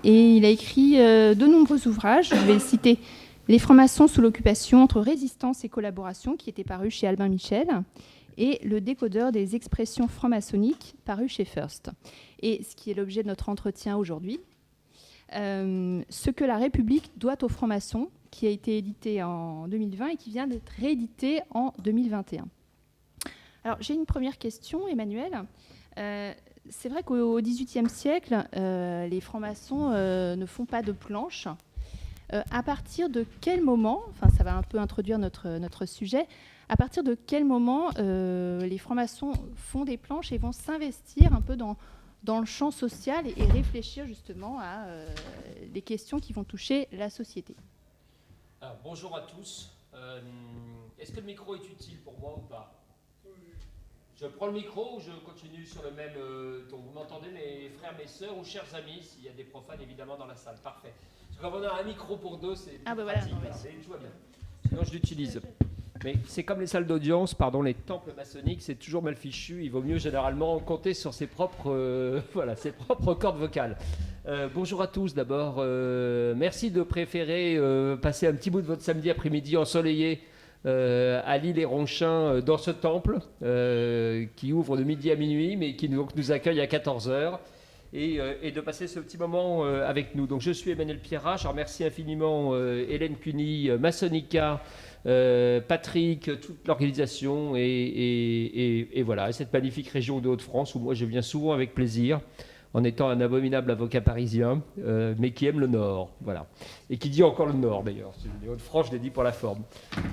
Et il a écrit de nombreux ouvrages. Je vais le citer. Les francs-maçons sous l'occupation entre résistance et collaboration, qui était paru chez Albin Michel, et Le décodeur des expressions franc-maçonniques, paru chez First. Et ce qui est l'objet de notre entretien aujourd'hui, Ce que la République doit aux francs-maçons, qui a été édité en 2020 et qui vient d'être réédité en 2021. Alors, j'ai une première question, Emmanuel. C'est vrai qu'au XVIIIe siècle, les francs-maçons ne font pas de planches. À partir de quel moment, enfin ça va un peu introduire notre sujet, à partir de quel moment les francs-maçons font des planches et vont s'investir un peu dans le champ social et réfléchir justement à des questions qui vont toucher la société? Alors, bonjour à tous. Est-ce que le micro est utile pour moi ou pas? Je prends le micro ou je continue sur le même... donc vous m'entendez, mes frères, mes sœurs ou chers amis, s'il y a des profanes évidemment dans la salle. Parfait. Parce que quand on a un micro pour deux, c'est pratique. Voilà, tout va bien. Sinon je l'utilise. Mais c'est comme les salles d'audience, pardon, les temples maçonniques, c'est toujours mal fichu. Il vaut mieux généralement compter sur ses propres, ses propres cordes vocales. Bonjour à tous d'abord. Merci de préférer passer un petit bout de votre samedi après-midi ensoleillé à l'île-et-Ronchin dans ce temple qui ouvre de midi à minuit, mais qui donc nous accueille à 14h. Et de passer ce petit moment avec nous. Donc je suis Emmanuel Pierrat, je remercie infiniment Hélène Cuny, Maçonica, Patrick, toute l'organisation et voilà, cette magnifique région de Hauts-de-France où moi je viens souvent avec plaisir, en étant un abominable avocat parisien, mais qui aime le Nord, voilà. Et qui dit encore le Nord d'ailleurs, les Hauts-de-France je l'ai dit pour la forme.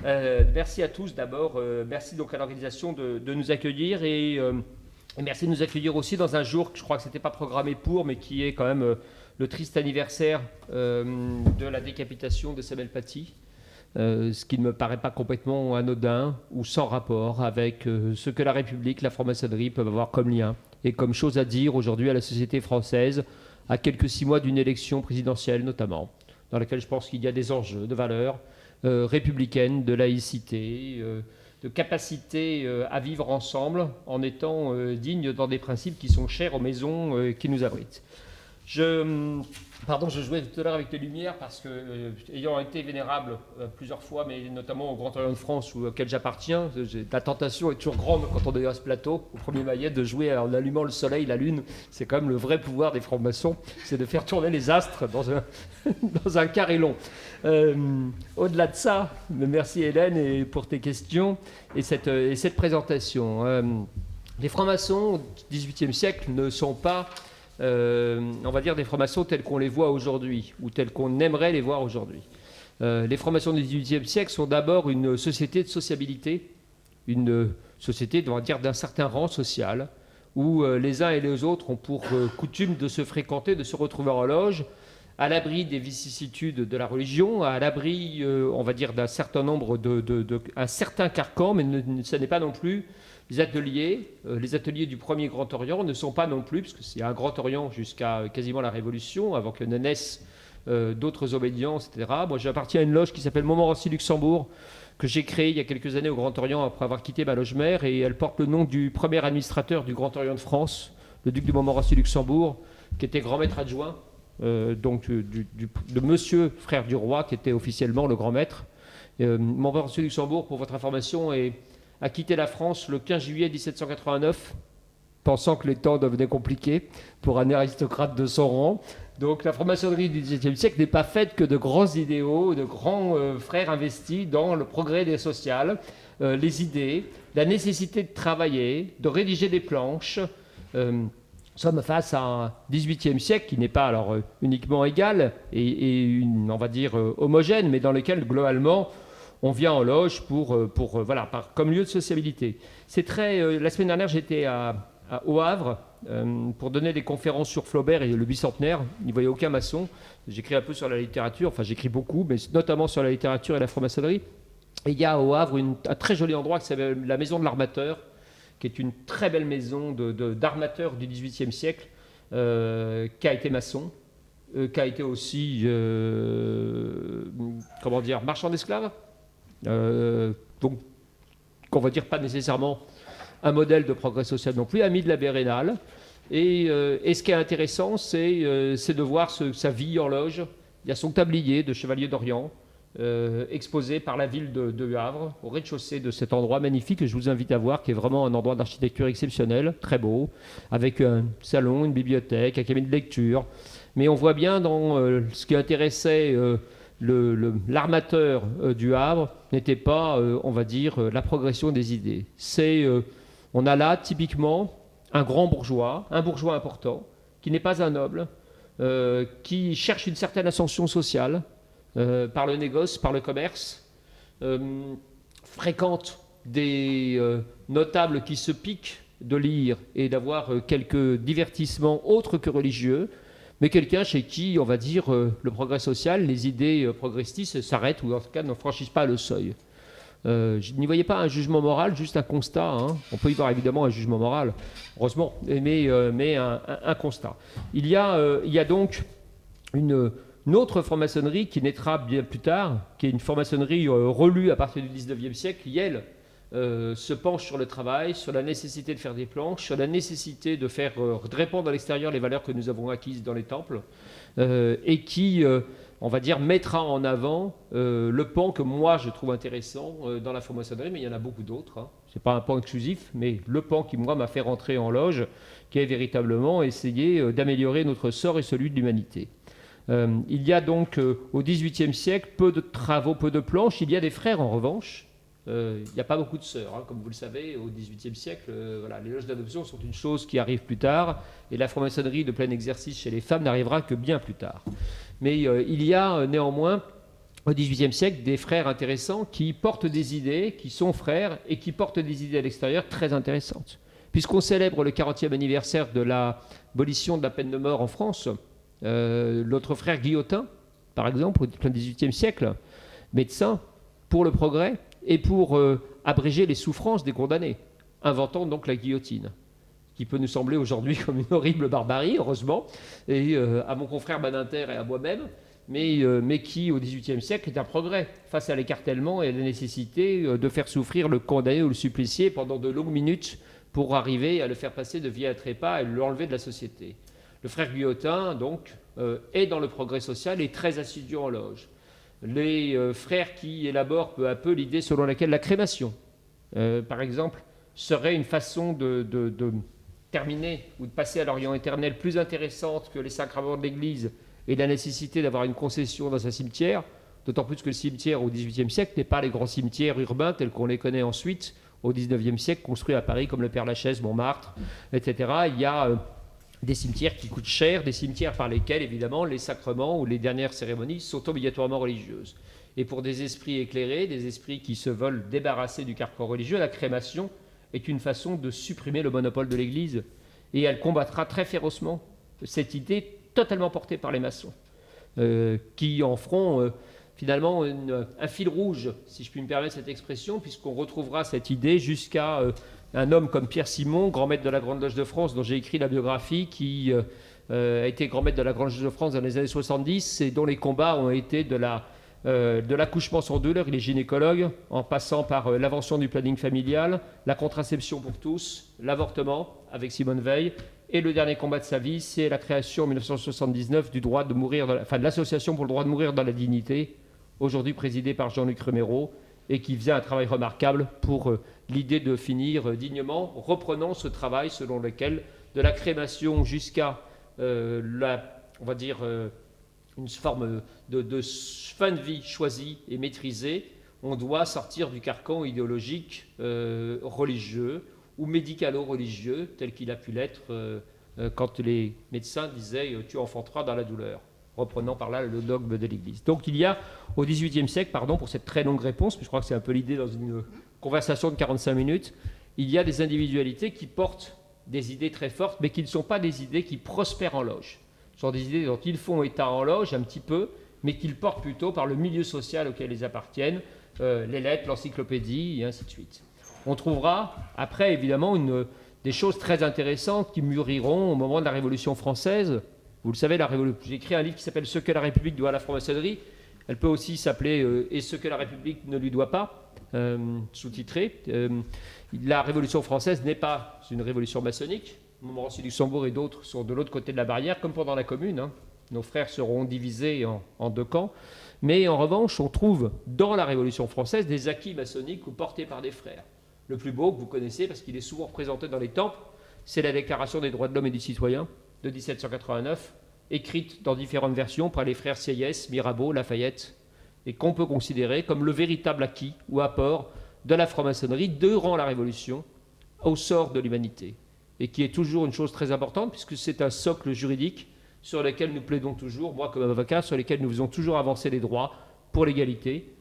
Merci à tous d'abord, merci donc à l'organisation de nous accueillir et merci de nous accueillir aussi dans un jour que je crois que ce n'était pas programmé pour, mais qui est quand même le triste anniversaire de la décapitation de Samuel Paty, ce qui ne me paraît pas complètement anodin ou sans rapport avec ce que la République, la franc-maçonnerie peuvent avoir comme lien et comme chose à dire aujourd'hui à la société française, à quelques 6 mois d'une élection présidentielle notamment, dans laquelle je pense qu'il y a des enjeux de valeurs républicaines, de laïcité, de capacité à vivre ensemble en étant dignes dans des principes qui sont chers aux maisons qui nous abritent. Je jouais tout à l'heure avec les lumières parce que, ayant été vénérable plusieurs fois, mais notamment au Grand Orient de France auquel j'appartiens, la tentation est toujours grande quand on est à ce plateau, au premier maillet, de jouer en allumant le soleil, la lune. C'est quand même le vrai pouvoir des francs-maçons, c'est de faire tourner les astres dans un carré long. Au-delà de ça, merci Hélène et pour tes questions et cette présentation. Les francs-maçons au XVIIIe siècle ne sont pas, on va dire, des francs-maçons tels qu'on les voit aujourd'hui ou tels qu'on aimerait les voir aujourd'hui. Les francs-maçons du XVIIIe siècle sont d'abord une société de sociabilité, une société, on va dire, d'un certain rang social, où les uns et les autres ont pour coutume de se fréquenter, de se retrouver en loge, à l'abri des vicissitudes de la religion, à l'abri, on va dire, d'un certain nombre un certain carcan, mais ce n'est pas non plus les ateliers du premier Grand Orient ne sont pas non plus, parce que c'est un Grand Orient jusqu'à quasiment la Révolution, avant que ne naissent d'autres obédiences, etc. Moi, j'appartiens à une loge qui s'appelle Montmorency-Luxembourg, que j'ai créée il y a quelques années au Grand Orient après avoir quitté ma loge mère, et elle porte le nom du premier administrateur du Grand Orient de France, le duc de Montmorency-Luxembourg, qui était grand maître adjoint, de monsieur frère du roi, qui était officiellement le grand maître. Montmorency-Luxembourg, pour votre information, a quitté la France le 15 juillet 1789, pensant que les temps devenaient compliqués pour un aristocrate de son rang. Donc la franc-maçonnerie du XVIIe siècle n'est pas faite que de grands idéaux, de grands frères investis dans le progrès des sociales, les idées, la nécessité de travailler, de rédiger des planches. Nous sommes face à un XVIIIe siècle qui n'est pas alors uniquement égal et on va dire homogène, mais dans lequel globalement on vient en loge comme lieu de sociabilité. La semaine dernière, j'étais au Havre pour donner des conférences sur Flaubert et le bicentenaire. Il n'y voyait aucun maçon. J'écris un peu sur la littérature, enfin j'écris beaucoup, mais notamment sur la littérature et la franc-maçonnerie. Et il y a au Havre un très joli endroit qui s'appelle la Maison de l'Armateur, qui est une très belle maison d'armateur du XVIIIe siècle, qui a été maçon, qui a été aussi marchand d'esclaves. Donc, qu'on va dire pas nécessairement un modèle de progrès social non plus, ami de l'abbé Raynal, Et ce qui est intéressant, c'est de voir sa vie en loge. Il y a son tablier de chevalier d'Orient, exposé par la ville de Havre, au rez-de-chaussée de cet endroit magnifique que je vous invite à voir, qui est vraiment un endroit d'architecture exceptionnel, très beau, avec un salon, une bibliothèque, un cabinet de lecture. Mais on voit bien dans ce qui intéressait l'armateur du Havre, n'était pas, on va dire, la progression des idées. On a là, typiquement, un grand bourgeois, un bourgeois important, qui n'est pas un noble, qui cherche une certaine ascension sociale, par le négoce, par le commerce, fréquente des notables qui se piquent de lire et d'avoir quelques divertissements autres que religieux, mais quelqu'un chez qui, on va dire, le progrès social, les idées progressistes s'arrêtent ou en tout cas ne franchissent pas le seuil. Je n'y voyais pas un jugement moral, juste un constat. Hein. On peut y voir évidemment un jugement moral, heureusement, mais un constat. Il y a donc une autre franc-maçonnerie qui naîtra bien plus tard, qui est une franc-maçonnerie relue à partir du 19e siècle, qui, elle, se penche sur le travail, sur la nécessité de faire des planches, sur la nécessité de répandre à l'extérieur les valeurs que nous avons acquises dans les temples, et qui, on va dire, mettra en avant le pan que moi je trouve intéressant dans la franc-maçonnerie, mais il y en a beaucoup d'autres. Hein. Ce n'est pas un pan exclusif, mais le pan qui, moi, m'a fait rentrer en loge, qui est véritablement essayer d'améliorer notre sort et celui de l'humanité. Il y a donc au XVIIIe siècle peu de travaux, peu de planches. Il y a des frères en revanche. Il n'y a pas beaucoup de sœurs, hein, comme vous le savez, au XVIIIe siècle. Voilà, les loges d'adoption sont une chose qui arrive plus tard, et la franc-maçonnerie de plein exercice chez les femmes n'arrivera que bien plus tard. Mais il y a néanmoins au XVIIIe siècle des frères intéressants qui portent des idées, qui sont frères et qui portent des idées à l'extérieur très intéressantes. Puisqu'on célèbre le 40e anniversaire de l'abolition de la peine de mort en France, notre frère Guillotin, par exemple, au XVIIIe siècle, médecin pour le progrès et pour abréger les souffrances des condamnés, inventant donc la guillotine, qui peut nous sembler aujourd'hui comme une horrible barbarie, heureusement, et à mon confrère Badinter et à moi-même, mais qui, au XVIIIe siècle, est un progrès face à l'écartèlement et à la nécessité de faire souffrir le condamné ou le supplicié pendant de longues minutes pour arriver à le faire passer de vie à trépas et l'enlever de la société. Le frère Guillotin, donc, est dans le progrès social et très assidu en loge. Les frères qui élaborent peu à peu l'idée selon laquelle la crémation, par exemple, serait une façon de terminer ou de passer à l'Orient éternel plus intéressante que les sacrements de l'Église et la nécessité d'avoir une concession dans un cimetière, d'autant plus que le cimetière au XVIIIe siècle n'est pas les grands cimetières urbains tels qu'on les connaît ensuite au XIXe siècle, construits à Paris comme le Père-Lachaise, Montmartre, etc. Il y a des cimetières qui coûtent cher, des cimetières par lesquels, évidemment, les sacrements ou les dernières cérémonies sont obligatoirement religieuses. Et pour des esprits éclairés, des esprits qui se veulent débarrasser du carcan religieux, la crémation est une façon de supprimer le monopole de l'Église. Et elle combattra très férocement cette idée totalement portée par les maçons, qui en feront finalement un fil rouge, si je puis me permettre cette expression, puisqu'on retrouvera cette idée jusqu'à un homme comme Pierre Simon, grand maître de la Grande Loge de France, dont j'ai écrit la biographie, qui a été grand maître de la Grande Loge de France dans les années 70 et dont les combats ont été de l'accouchement sans douleur, il est gynécologue, en passant par l'invention du planning familial, la contraception pour tous, l'avortement avec Simone Veil, et le dernier combat de sa vie, c'est la création en 1979 du droit de mourir, de l'association pour le droit de mourir dans la dignité, aujourd'hui présidée par Jean-Luc Reméro, et qui faisait un travail remarquable pour l'idée de finir dignement, reprenant ce travail selon lequel, de la crémation jusqu'à on va dire, une forme de fin de vie choisie et maîtrisée, on doit sortir du carcan idéologique religieux ou médicalo-religieux, tel qu'il a pu l'être quand les médecins disaient « tu enfanteras dans la douleur », reprenant par là le dogme de l'Église. Donc il y a, au XVIIIe siècle, pardon pour cette très longue réponse, mais je crois que c'est un peu l'idée dans une conversation de 45 minutes, il y a des individualités qui portent des idées très fortes, mais qui ne sont pas des idées qui prospèrent en loge. Ce sont des idées dont ils font état en loge un petit peu, mais qu'ils portent plutôt par le milieu social auquel ils appartiennent, les lettres, l'encyclopédie, et ainsi de suite. On trouvera après, évidemment, des choses très intéressantes qui mûriront au moment de la Révolution française. Vous le savez, j'ai écrit un livre qui s'appelle « Ce que la République doit à la franc-maçonnerie ». Elle peut aussi s'appeler « Et ce que la République ne lui doit pas », sous-titré. La Révolution française n'est pas une révolution maçonnique, Montmorency-Luxembourg et d'autres sont de l'autre côté de la barrière, comme pendant la Commune. Hein. Nos frères seront divisés en deux camps. Mais en revanche, on trouve dans la Révolution française des acquis maçonniques ou portés par des frères. Le plus beau que vous connaissez, parce qu'il est souvent représenté dans les temples, c'est la Déclaration des droits de l'homme et du citoyen de 1789, écrite dans différentes versions par les frères Sieyès, Mirabeau, Lafayette, et qu'on peut considérer comme le véritable acquis ou apport de la franc-maçonnerie durant la Révolution au sort de l'humanité, et qui est toujours une chose très importante, puisque c'est un socle juridique sur lequel nous plaidons toujours, moi comme avocat, sur lesquels nous faisons toujours avancer les droits pour l'égalité.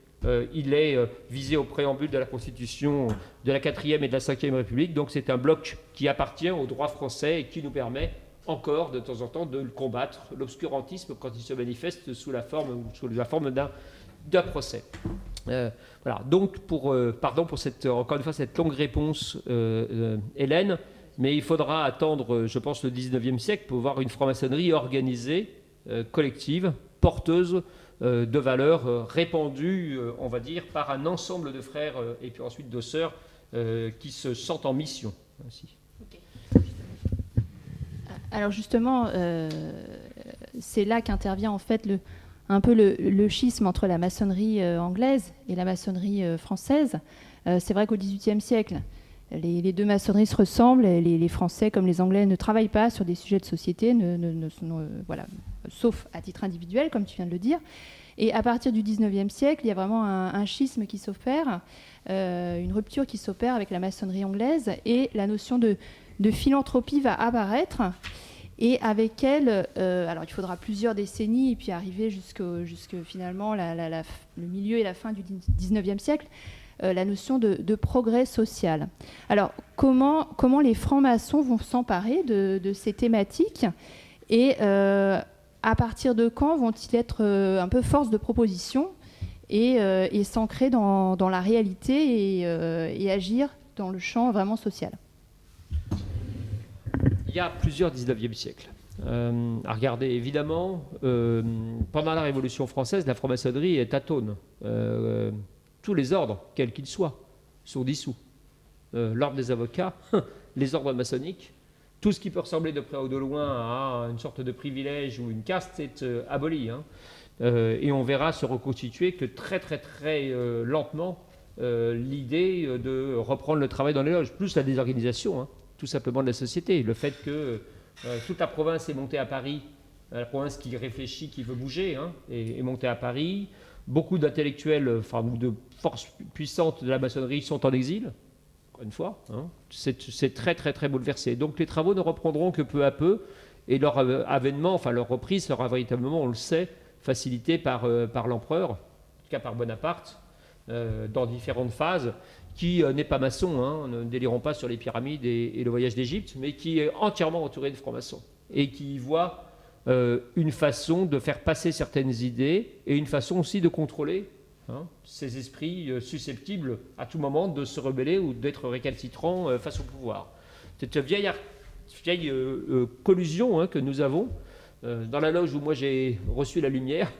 Il est visé au préambule de la Constitution de la 4e et de la 5e République, donc c'est un bloc qui appartient au droit français et qui nous permet encore de temps en temps de combattre l'obscurantisme quand il se manifeste sous la forme d'un procès. Voilà, donc pardon pour encore une fois cette longue réponse, Hélène, mais il faudra attendre, je pense, le 19e siècle pour voir une franc-maçonnerie organisée, collective, porteuse de valeurs répandues, on va dire, par un ensemble de frères et puis ensuite de sœurs qui se sentent en mission. Ainsi. Okay. Alors justement, c'est là qu'intervient en fait un peu le schisme entre la maçonnerie anglaise et la maçonnerie française. C'est vrai qu'au XVIIIe siècle, les deux maçonneries se ressemblent. Les Français comme les Anglais ne travaillent pas sur des sujets de société, voilà, sauf à titre individuel, comme tu viens de le dire. Et à partir du XIXe siècle, il y a vraiment un schisme qui s'opère, une rupture qui s'opère avec la maçonnerie anglaise, et la notion de philanthropie va apparaître. Et avec elle, alors il faudra plusieurs décennies et puis arriver jusque finalement le milieu et la fin du XIXe siècle, la notion de progrès social. Alors comment les francs-maçons vont s'emparer de ces thématiques, et à partir de quand vont-ils être un peu force de proposition et s'ancrer dans la réalité et agir dans le champ vraiment social? Il y a plusieurs 19e siècles. À regarder, évidemment, pendant la Révolution française, la franc-maçonnerie est atone. Tous les ordres, quels qu'ils soient, sont dissous. L'ordre des avocats, les ordres maçonniques, tout ce qui peut ressembler de près ou de loin à une sorte de privilège ou une caste est aboli. Hein. Et on verra se reconstituer que très très très lentement l'idée de reprendre le travail dans les loges, plus la désorganisation, hein, tout simplement de la société. Le fait que toute la province est montée à Paris, la province qui réfléchit, qui veut bouger, hein, est montée à Paris. Beaucoup d'intellectuels, ou de forces puissantes de la maçonnerie sont en exil, encore une fois. Hein. C'est très très très bouleversé. Donc les travaux ne reprendront que peu à peu, et leur avènement, leur reprise sera véritablement, on le sait, facilitée par l'empereur, en tout cas par Bonaparte, dans différentes phases, qui n'est pas maçon, hein, ne délirons pas sur les pyramides et le voyage d'Égypte, mais qui est entièrement entouré de francs-maçons, et qui voit une façon de faire passer certaines idées, et une façon aussi de contrôler ces esprits susceptibles à tout moment de se rebeller ou d'être récalcitrants face au pouvoir. Cette vieille collusion que nous avons dans la loge où moi j'ai reçu la lumière,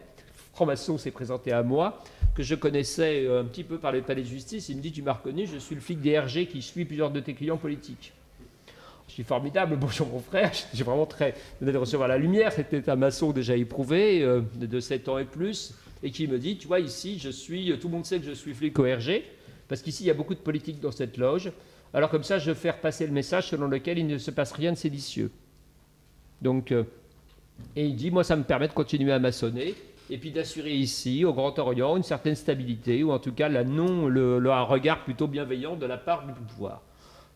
franc-maçon s'est présenté à moi, que je connaissais un petit peu par le palais de justice. Il me dit: tu m'as reconnu, je suis le flic des RG qui suit plusieurs de tes clients politiques. Je suis formidable, bonjour mon frère, j'ai vraiment très venu de recevoir la lumière. C'était un maçon déjà éprouvé, de 7 ans et plus, et qui me dit: tu vois, ici, tout le monde sait que je suis flic au RG, parce qu'ici, il y a beaucoup de politique dans cette loge. Alors comme ça, je vais faire passer le message selon lequel il ne se passe rien de séditieux. Donc, et il dit: moi, ça me permet de continuer à maçonner, et puis d'assurer ici, au Grand Orient, une certaine stabilité, ou en tout cas un regard plutôt bienveillant de la part du pouvoir.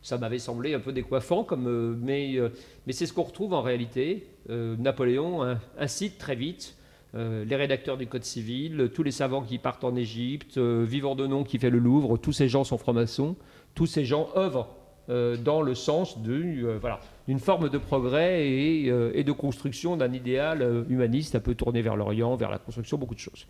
Ça m'avait semblé un peu décoiffant, mais c'est ce qu'on retrouve en réalité. Napoléon incite très vite les rédacteurs du Code civil, tous les savants qui partent en Égypte, Vivant de Nom qui fait le Louvre, tous ces gens sont francs-maçons, tous ces gens œuvrent dans le sens d'une forme de progrès et de construction d'un idéal humaniste un peu tourné vers l'Orient, vers la construction, beaucoup de choses.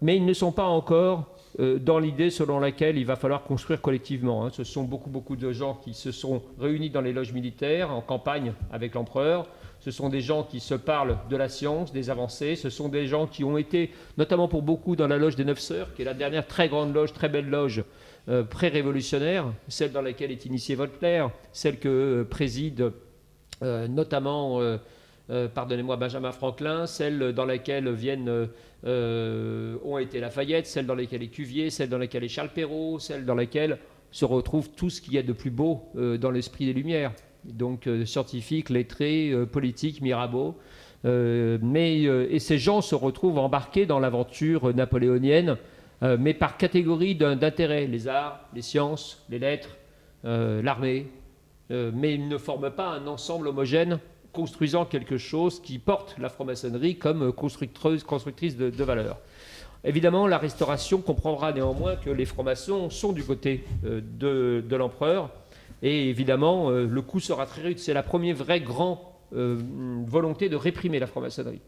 Mais ils ne sont pas encore dans l'idée selon laquelle il va falloir construire collectivement. Hein. Ce sont beaucoup de gens qui se sont réunis dans les loges militaires, en campagne avec l'empereur. Ce sont des gens qui se parlent de la science, des avancées. Ce sont des gens qui ont été, notamment pour beaucoup, dans la loge des Neuf Sœurs, qui est la dernière très grande loge, très belle loge pré-révolutionnaire, celle dans laquelle est initié Voltaire, celle que préside notamment, pardonnez-moi, Benjamin Franklin, celle dans laquelle ont été Lafayette, celle dans laquelle est Cuvier, celle dans laquelle est Charles Perrault, celle dans laquelle se retrouve tout ce qu'il y a de plus beau dans l'esprit des Lumières. Donc scientifiques, lettrés, politiques, Mirabeau. Et ces gens se retrouvent embarqués dans l'aventure napoléonienne, mais par catégorie d'intérêt, les arts, les sciences, les lettres, l'armée. Mais ils ne forment pas un ensemble homogène construisant quelque chose qui porte la franc-maçonnerie comme constructrice de valeurs. Évidemment, la Restauration comprendra néanmoins que les francs-maçons sont du côté de l'empereur. Et évidemment, le coup sera très rude. C'est la première vraie grande volonté de réprimer la franc-maçonnerie.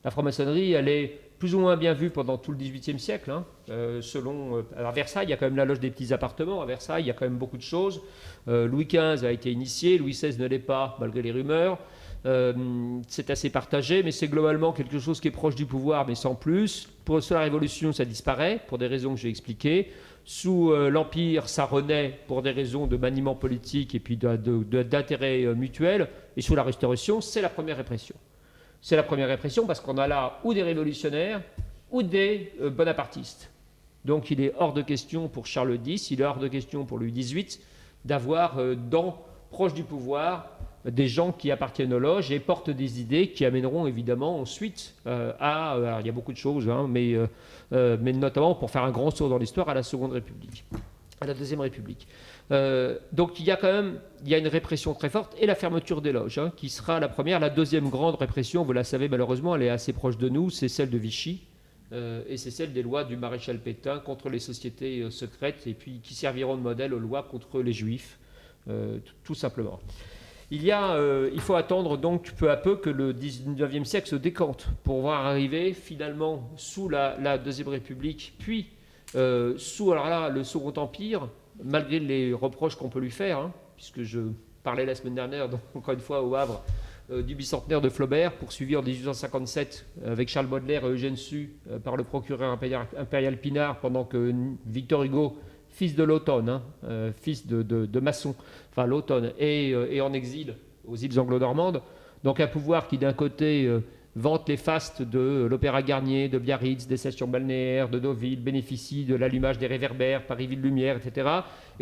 La franc-maçonnerie, elle est plus ou moins bien vue pendant tout le XVIIIe siècle. À Versailles, il y a quand même la loge des petits appartements. À Versailles, il y a quand même beaucoup de choses. Louis XV a été initié, Louis XVI ne l'est pas, malgré les rumeurs. C'est assez partagé, mais c'est globalement quelque chose qui est proche du pouvoir, mais sans plus. Sous la Révolution, ça disparaît, pour des raisons que j'ai expliquées. Sous l'Empire, ça renaît pour des raisons de maniement politique et puis d'intérêt mutuel. Et sous la Restauration, c'est la première répression. C'est la première répression parce qu'on a là ou des révolutionnaires ou des bonapartistes. Donc il est hors de question pour Charles X, il est hors de question pour Louis XVIII d'avoir proche du pouvoir des gens qui appartiennent aux loges et portent des idées qui amèneront évidemment ensuite alors il y a beaucoup de choses, mais notamment pour faire un grand saut dans l'histoire à la Seconde République, à la Deuxième République. Donc il y a une répression très forte et la fermeture des loges, qui sera la première. La deuxième grande répression, vous la savez malheureusement, elle est assez proche de nous, c'est celle de Vichy. Et c'est celle des lois du maréchal Pétain contre les sociétés secrètes et puis qui serviront de modèle aux lois contre les juifs, tout simplement. Il faut attendre donc peu à peu que le 19e siècle se décante pour voir arriver finalement sous la Deuxième République, puis sous le Second Empire, malgré les reproches qu'on peut lui faire, puisque je parlais la semaine dernière, donc, encore une fois au Havre, du bicentenaire de Flaubert, poursuivi en 1857 avec Charles Baudelaire et Eugène Sue par le procureur impérial Pinard, pendant que Victor Hugo, fils de l'automne, fils de maçon, enfin l'automne, est en exil aux îles Anglo-Normandes. Donc un pouvoir qui d'un côté vante les fastes de l'Opéra Garnier, de Biarritz, des stations balnéaires, de Deauville, bénéficie de l'allumage des réverbères, Paris-Ville-Lumière, etc.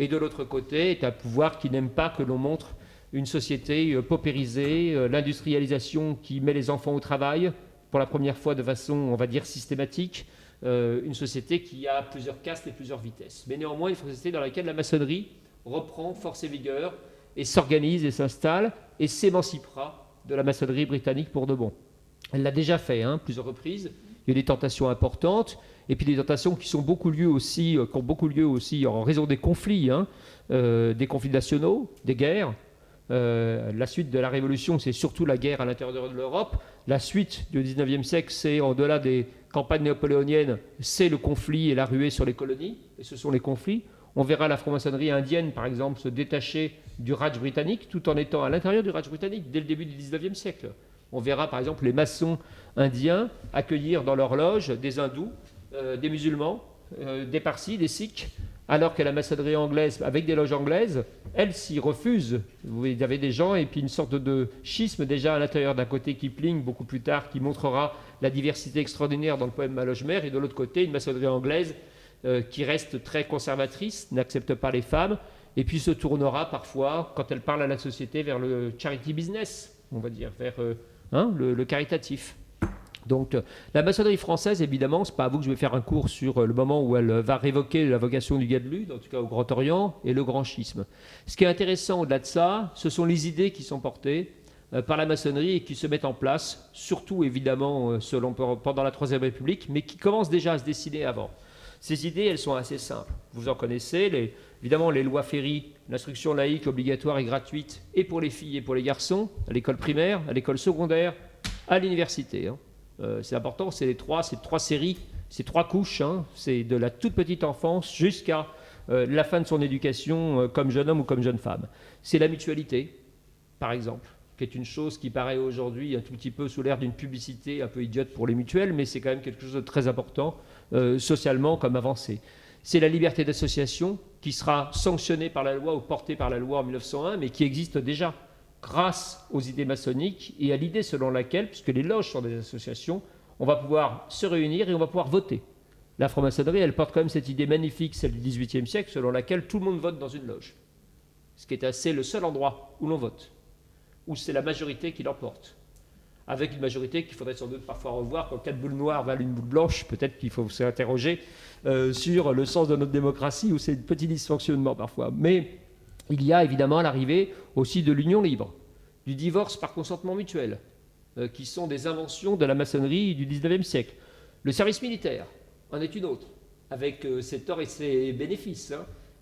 Et de l'autre côté est un pouvoir qui n'aime pas que l'on montre une société paupérisée, l'industrialisation qui met les enfants au travail, pour la première fois de façon, on va dire, systématique, une société qui a plusieurs castes et plusieurs vitesses. Mais néanmoins, une société dans laquelle la maçonnerie reprend force et vigueur et s'organise et s'installe et s'émancipera de la maçonnerie britannique pour de bon. Elle l'a déjà fait, plusieurs reprises. Il y a des tentations importantes et puis des tentations qui ont beaucoup lieu aussi en raison des conflits nationaux, des guerres. La suite de la Révolution, c'est surtout la guerre à l'intérieur de l'Europe. La suite du XIXe siècle, c'est au-delà des campagnes napoléoniennes, c'est le conflit et la ruée sur les colonies. Et ce sont les conflits. On verra la franc-maçonnerie indienne, par exemple, se détacher du Raj britannique, tout en étant à l'intérieur du Raj britannique dès le début du XIXe siècle. On verra, par exemple, les maçons indiens accueillir dans leur loge des hindous, des musulmans, des parsis, des sikhs, alors que la maçonnerie anglaise, avec des loges anglaises, elle s'y refuse. Vous avez des gens, et puis une sorte de schisme déjà à l'intérieur d'un côté Kipling, beaucoup plus tard, qui montrera la diversité extraordinaire dans le poème Ma loge mère, et de l'autre côté, une maçonnerie anglaise qui reste très conservatrice, n'accepte pas les femmes, et puis se tournera parfois, quand elle parle à la société, vers le charity business, on va dire, vers le caritatif. Donc la maçonnerie française, évidemment, ce n'est pas à vous que je vais faire un cours sur le moment où elle va révoquer la vocation du Gadlut, en tout cas au Grand Orient, et le grand schisme. Ce qui est intéressant au-delà de ça, ce sont les idées qui sont portées par la maçonnerie et qui se mettent en place, surtout évidemment pendant la Troisième République, mais qui commencent déjà à se dessiner avant. Ces idées, elles sont assez simples. Vous en connaissez, évidemment les lois Ferry, l'instruction laïque obligatoire et gratuite, et pour les filles et pour les garçons, à l'école primaire, à l'école secondaire, à l'université. C'est important, c'est trois séries, c'est trois couches, c'est de la toute petite enfance jusqu'à la fin de son éducation comme jeune homme ou comme jeune femme. C'est la mutualité, par exemple. qui est une chose qui paraît aujourd'hui un tout petit peu sous l'air d'une publicité un peu idiote pour les mutuelles, mais c'est quand même quelque chose de très important socialement comme avancée. C'est la liberté d'association qui sera sanctionnée par la loi ou portée par la loi en 1901, mais qui existe déjà grâce aux idées maçonniques et à l'idée selon laquelle, puisque les loges sont des associations, on va pouvoir se réunir et on va pouvoir voter. La franc-maçonnerie, elle porte quand même cette idée magnifique, celle du XVIIIe siècle, selon laquelle tout le monde vote dans une loge. Ce qui est assez le seul endroit où l'on vote, où c'est la majorité qui l'emporte. Avec une majorité qu'il faudrait sans doute parfois revoir. Quand 4 boules noires valent une boule blanche, peut-être qu'il faut s'interroger sur le sens de notre démocratie, où c'est un petit dysfonctionnement parfois. Mais il y a évidemment l'arrivée aussi de l'union libre, du divorce par consentement mutuel, qui sont des inventions de la maçonnerie du XIXe siècle. Le service militaire en est une autre, avec ses torts et ses bénéfices,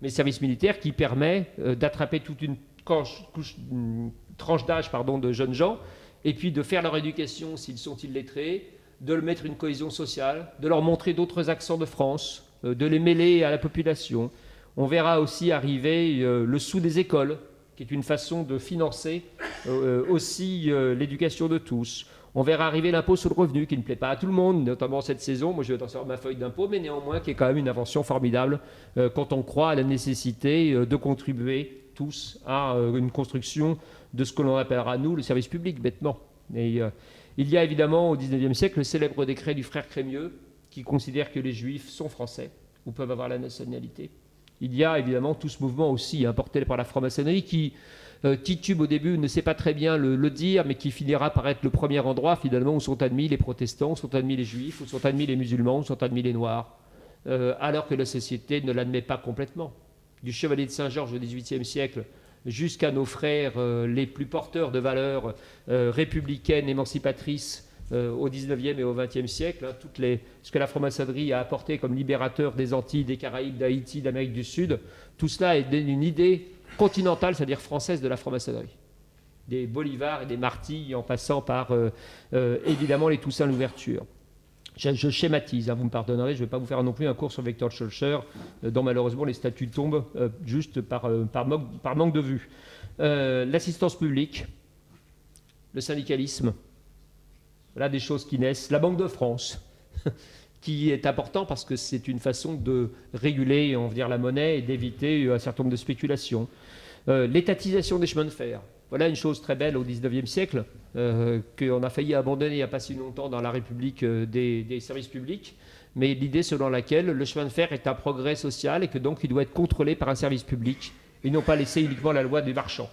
mais service militaire qui permet d'attraper toute une tranche d'âge de jeunes gens, et puis de faire leur éducation s'ils sont illettrés, de leur mettre une cohésion sociale, de leur montrer d'autres accents de France, de les mêler à la population. On verra aussi arriver le sou des écoles, qui est une façon de financer aussi l'éducation de tous. On verra arriver l'impôt sur le revenu, qui ne plaît pas à tout le monde, notamment cette saison. Moi, je vais sortir ma feuille d'impôt, mais néanmoins, qui est quand même une invention formidable quand on croit à la nécessité de contribuer tous à une construction de ce que l'on appellera, nous, le service public, bêtement. Et il y a évidemment, au XIXe siècle, le célèbre décret du frère Crémieux, qui considère que les Juifs sont français, ou peuvent avoir la nationalité. Il y a évidemment tout ce mouvement aussi, porté par la franc-maçonnerie, qui titube au début, ne sait pas très bien le dire, mais qui finira par être le premier endroit, finalement, où sont admis les protestants, où sont admis les juifs, où sont admis les musulmans, où sont admis les noirs, alors que la société ne l'admet pas complètement. Du chevalier de Saint-Georges au XVIIIe siècle jusqu'à nos frères les plus porteurs de valeurs républicaines, émancipatrices au XIXe et au XXe siècle, ce que la franc-maçonnerie a apporté comme libérateur des Antilles, des Caraïbes, d'Haïti, d'Amérique du Sud, tout cela est une idée continentale, c'est-à-dire française, de la franc-maçonnerie. Des Bolivar et des Marty, en passant par évidemment les Toussaint Louverture. Je schématise, vous me pardonnerez, je ne vais pas vous faire non plus un cours sur Victor Schœlcher, dont malheureusement les statuts tombent juste par manque de vue. L'assistance publique, le syndicalisme, voilà des choses qui naissent. La Banque de France, qui est important parce que c'est une façon de réguler, on va dire, la monnaie et d'éviter un certain nombre de spéculations. L'étatisation des chemins de fer. Voilà une chose très belle au XIXe siècle, qu'on a failli abandonner il n'y a pas si longtemps dans la République des services publics, mais l'idée selon laquelle le chemin de fer est un progrès social et que donc il doit être contrôlé par un service public et non pas laisser uniquement à la loi des marchands,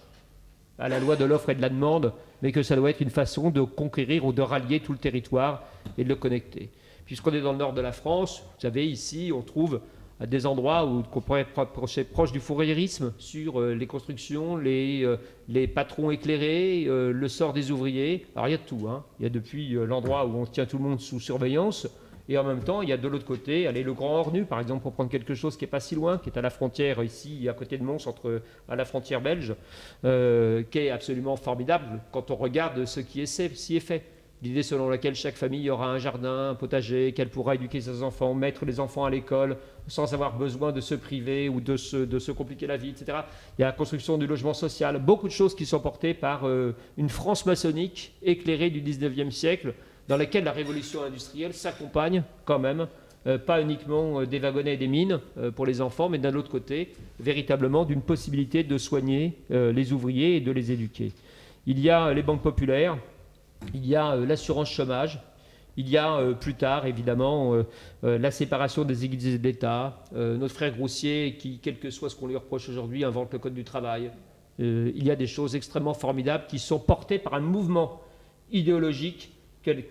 à la loi de l'offre et de la demande, mais que ça doit être une façon de conquérir ou de rallier tout le territoire et de le connecter. Puisqu'on est dans le nord de la France, vous savez, ici, on trouve à des endroits où on pourrait être proche du fourriérisme sur les constructions, les patrons éclairés, le sort des ouvriers. Alors il y a de tout. Il y a depuis l'endroit où on tient tout le monde sous surveillance, et en même temps, il y a de l'autre côté, le Grand Ornu, par exemple, pour prendre quelque chose qui n'est pas si loin, qui est à la frontière ici, à côté de Mons, à la frontière belge, qui est absolument formidable quand on regarde ce qui s'y est fait. L'idée selon laquelle chaque famille aura un jardin, un potager, qu'elle pourra éduquer ses enfants, mettre les enfants à l'école sans avoir besoin de se priver ou de se compliquer la vie, etc. Il y a la construction du logement social, beaucoup de choses qui sont portées par une France maçonnique éclairée du XIXe siècle, dans laquelle la révolution industrielle s'accompagne quand même, pas uniquement des wagonnets et des mines pour les enfants, mais d'un autre côté, véritablement d'une possibilité de soigner les ouvriers et de les éduquer. Il y a les banques populaires, il y a l'assurance chômage, il y a plus tard évidemment la séparation des églises et de l'État, notre frère Groussier qui, quel que soit ce qu'on lui reproche aujourd'hui, invente le code du travail. Il y a des choses extrêmement formidables qui sont portées par un mouvement idéologique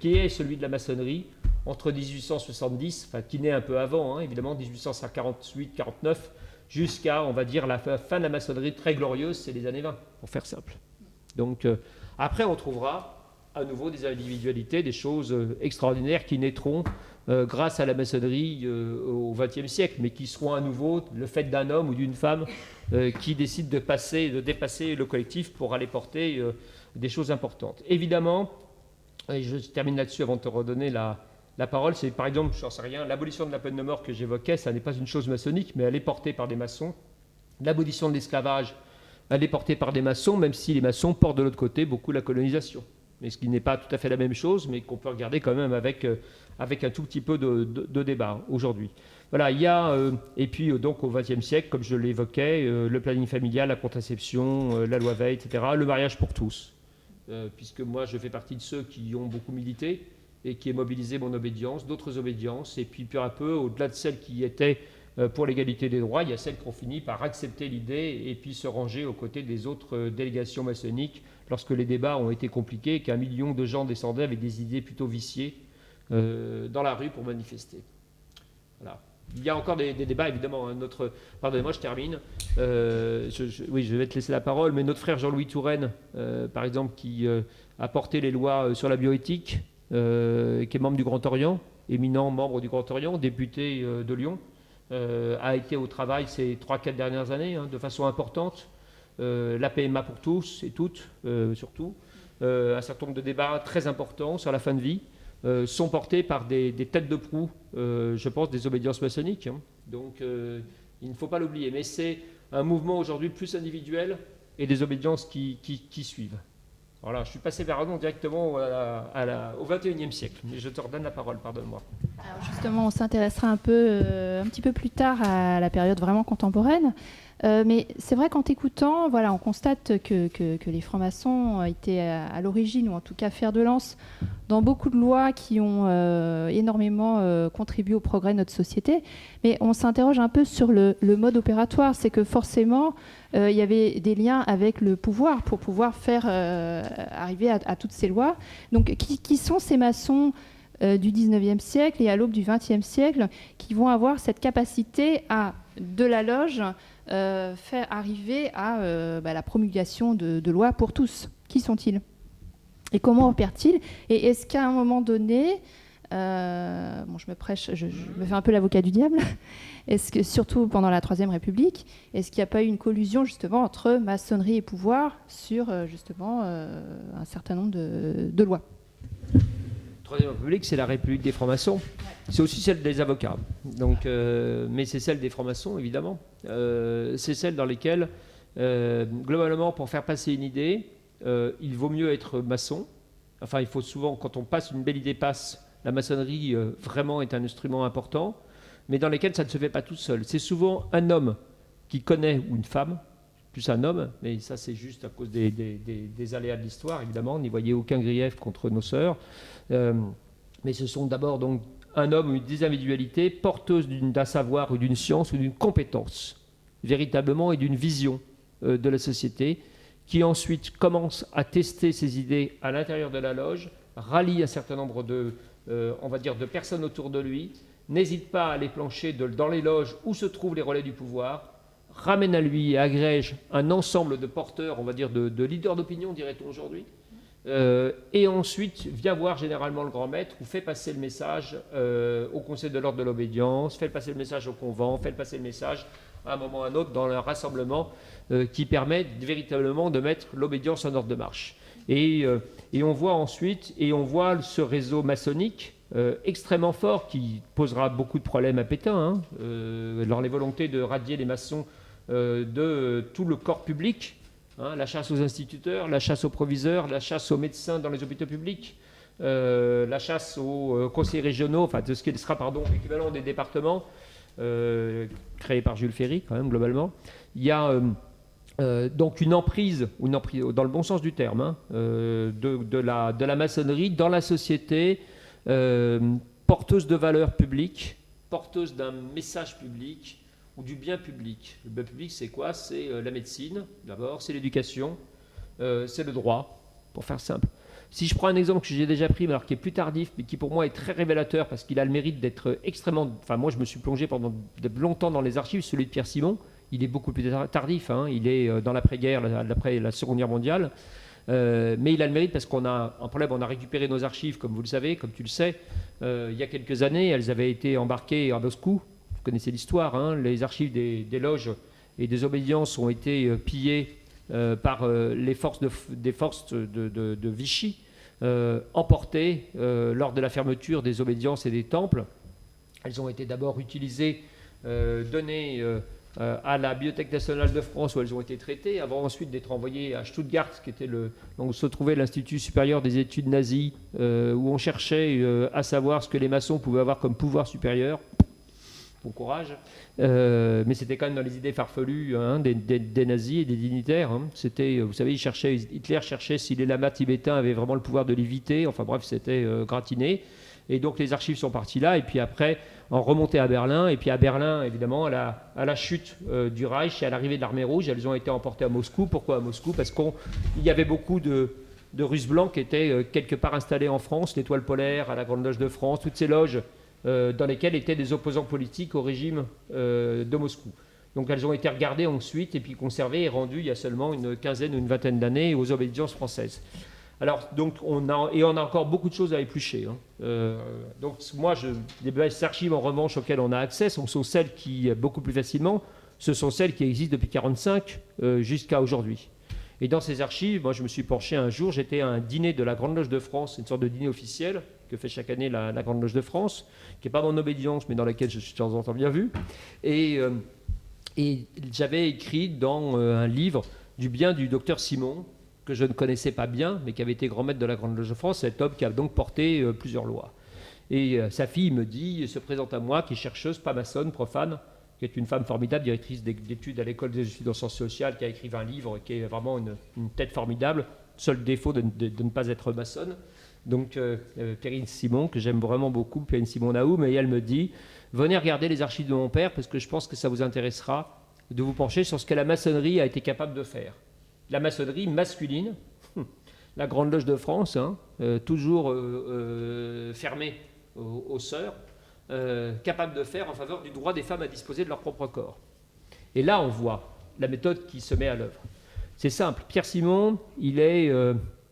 qui est celui de la maçonnerie entre 1870, qui naît un peu avant, évidemment, 1848-49, jusqu'à, on va dire, la fin de la maçonnerie très glorieuse, c'est les années 20, pour faire simple. Donc après on trouvera à nouveau des individualités, des choses extraordinaires qui naîtront grâce à la maçonnerie au XXe siècle, mais qui seront à nouveau le fait d'un homme ou d'une femme qui décide de dépasser le collectif pour aller porter des choses importantes. Évidemment, et je termine là-dessus avant de te redonner la parole, c'est par exemple, je n'en sais rien, l'abolition de la peine de mort que j'évoquais, ça n'est pas une chose maçonnique, mais elle est portée par des maçons. L'abolition de l'esclavage, elle est portée par des maçons, même si les maçons portent de l'autre côté beaucoup la colonisation. Mais ce qui n'est pas tout à fait la même chose, mais qu'on peut regarder quand même avec un tout petit peu de débat aujourd'hui. Voilà, il y a, et puis donc au XXe siècle, comme je l'évoquais, le planning familial, la contraception, la loi Veil, etc., le mariage pour tous. Puisque moi je fais partie de ceux qui ont beaucoup milité et qui ai mobilisé mon obédience, d'autres obédiences, et puis peu à peu, au-delà de celles qui étaient pour l'égalité des droits, il y a celles qui ont fini par accepter l'idée et puis se ranger aux côtés des autres délégations maçonniques lorsque les débats ont été compliqués et qu'un million de gens descendaient avec des idées plutôt viciées dans la rue pour manifester. Voilà. Il y a encore des débats, évidemment. Pardonnez-moi, je termine. Oui, je vais te laisser la parole, mais notre frère Jean-Louis Touraine, par exemple, qui a porté les lois sur la bioéthique, qui est membre du Grand Orient, éminent membre du Grand Orient, député de Lyon, a été au travail ces 3-4 dernières années, de façon importante. La PMA pour tous et toutes, surtout. Un certain nombre de débats très importants sur la fin de vie. Sont portés par des têtes de proue, je pense, des obédiences maçonniques. Donc, il ne faut pas l'oublier. Mais c'est un mouvement aujourd'hui plus individuel et des obédiences qui suivent. Voilà, je suis passé vers un nom directement au XXIe siècle. Mais je te redonne la parole, pardonne-moi. Alors justement, on s'intéressera un petit peu plus tard à la période vraiment contemporaine. Mais c'est vrai qu'en t'écoutant, voilà, on constate que les francs-maçons étaient à l'origine, ou en tout cas fer de lance, dans beaucoup de lois qui ont énormément contribué au progrès de notre société. Mais on s'interroge un peu sur le mode opératoire. C'est que forcément, il y avait des liens avec le pouvoir pour pouvoir faire arriver à toutes ces lois. Donc, qui sont ces maçons du 19e siècle et à l'aube du 20e siècle qui vont avoir cette capacité de la loge, faire arriver à la promulgation de lois pour tous? Qui sont-ils? Et comment opèrent-ils? Et est-ce qu'à un moment donné, je me fais un peu l'avocat du diable, est-ce que, surtout pendant la Troisième République, est-ce qu'il n'y a pas eu une collusion justement entre maçonnerie et pouvoir sur justement un certain nombre de lois? Troisième République, c'est la République des francs-maçons. C'est aussi celle des avocats. Donc, mais c'est celle des francs-maçons, évidemment. C'est celle dans lesquelles, globalement, pour faire passer une idée, il vaut mieux être maçon. Enfin, il faut souvent, quand on passe, une belle idée passe, la maçonnerie vraiment est un instrument important, mais dans lesquelles ça ne se fait pas tout seul. C'est souvent un homme qui connaît, ou une femme, plus un homme, mais ça c'est juste à cause des aléas de l'histoire, évidemment, n'y voyez aucun grief contre nos sœurs. Mais ce sont d'abord donc un homme ou des individualités porteuses d'un savoir ou d'une science ou d'une compétence, véritablement, et d'une vision de la société, qui ensuite commence à tester ses idées à l'intérieur de la loge, rallie un certain nombre de personnes autour de lui, n'hésite pas à aller plancher dans les loges où se trouvent les relais du pouvoir, ramène à lui et agrège un ensemble de porteurs, on va dire de leaders d'opinion, dirait-on aujourd'hui, et ensuite vient voir généralement le grand maître ou fait passer le message au conseil de l'ordre de l'obédience, fait passer le message au convent, fait passer le message à un moment ou à un autre dans un rassemblement qui permet véritablement de mettre l'obédience en ordre de marche. Et on voit ensuite, ce réseau maçonnique extrêmement fort qui posera beaucoup de problèmes à Pétain, dans les volontés de radier les maçons de tout le corps public, la chasse aux instituteurs, la chasse aux proviseurs, la chasse aux médecins dans les hôpitaux publics, la chasse aux conseillers régionaux, enfin de ce qui sera l'équivalent des départements créés par Jules Ferry quand même globalement. Il y a donc une emprise dans le bon sens du terme, de la maçonnerie dans la société, porteuse de valeurs publiques, porteuse d'un message public ou du bien public. Le bien public, c'est quoi? C'est la médecine, d'abord, c'est l'éducation, c'est le droit, pour faire simple. Si je prends un exemple que j'ai déjà pris, mais alors qui est plus tardif, mais qui pour moi est très révélateur, parce qu'il a le mérite d'être extrêmement... Enfin, moi, je me suis plongé pendant longtemps dans les archives, celui de Pierre Simon. Il est beaucoup plus tardif, il est dans l'après-guerre, après la Seconde Guerre mondiale. Mais il a le mérite parce qu'on a un problème, on a récupéré nos archives, comme vous le savez, comme tu le sais. Il y a quelques années, elles avaient été embarquées à Moscou. Vous connaissez l'histoire, les archives des loges et des obédiences ont été pillées par les forces de Vichy, emportées lors de la fermeture des obédiences et des temples. Elles ont été d'abord utilisées, données à la Bibliothèque nationale de France où elles ont été traitées, avant ensuite d'être envoyées à Stuttgart, qui était donc se trouvait l'Institut supérieur des études nazies, où on cherchait à savoir ce que les maçons pouvaient avoir comme pouvoir supérieur. Bon courage. Mais c'était quand même dans les idées farfelues des nazis et des dignitaires. C'était, vous savez, Hitler cherchait si les lamas tibétains avaient vraiment le pouvoir de l'éviter. Enfin bref, c'était gratiné. Et donc les archives sont parties là, et puis après, en remontée à Berlin, et puis à Berlin, évidemment, à la chute du Reich et à l'arrivée de l'armée rouge, elles ont été emportées à Moscou. Pourquoi à Moscou? Parce qu'il y avait beaucoup de Russes blancs qui étaient quelque part installés en France, l'Étoile polaire, à la Grande Loge de France, toutes ces loges dans lesquelles étaient des opposants politiques au régime de Moscou. Donc elles ont été regardées ensuite, et puis conservées et rendues il y a seulement une quinzaine ou une vingtaine d'années aux obédiences françaises. Alors, donc, on a encore beaucoup de choses à éplucher. Donc, moi, les archives, en revanche, auxquelles on a accès, sont celles qui, beaucoup plus facilement, ce sont celles qui existent depuis 1945 jusqu'à aujourd'hui. Et dans ces archives, moi, je me suis penché un jour, j'étais à un dîner de la Grande Loge de France, une sorte de dîner officiel que fait chaque année la Grande Loge de France, qui n'est pas mon obédience, mais dans laquelle je suis de temps en temps bien vu. Et j'avais écrit dans un livre du bien du docteur Simon, que je ne connaissais pas bien, mais qui avait été grand maître de la Grande Loge de France, cet homme qui a donc porté plusieurs lois. Et sa fille se présente à moi, qui est chercheuse, pas maçonne, profane, qui est une femme formidable, directrice d'études à l'école des études en sciences sociales, qui a écrit un livre, qui est vraiment une tête formidable, seul défaut de ne pas être maçonne. Donc Perrine Simon, que j'aime vraiment beaucoup, Perrine Simon Naoum, et elle me dit, venez regarder les archives de mon père, parce que je pense que ça vous intéressera de vous pencher sur ce que la maçonnerie a été capable de faire. La maçonnerie masculine, la Grande Loge de France, toujours fermée aux sœurs, capable de faire en faveur du droit des femmes à disposer de leur propre corps. Et là, on voit la méthode qui se met à l'œuvre. C'est simple. Pierre Simon, il est,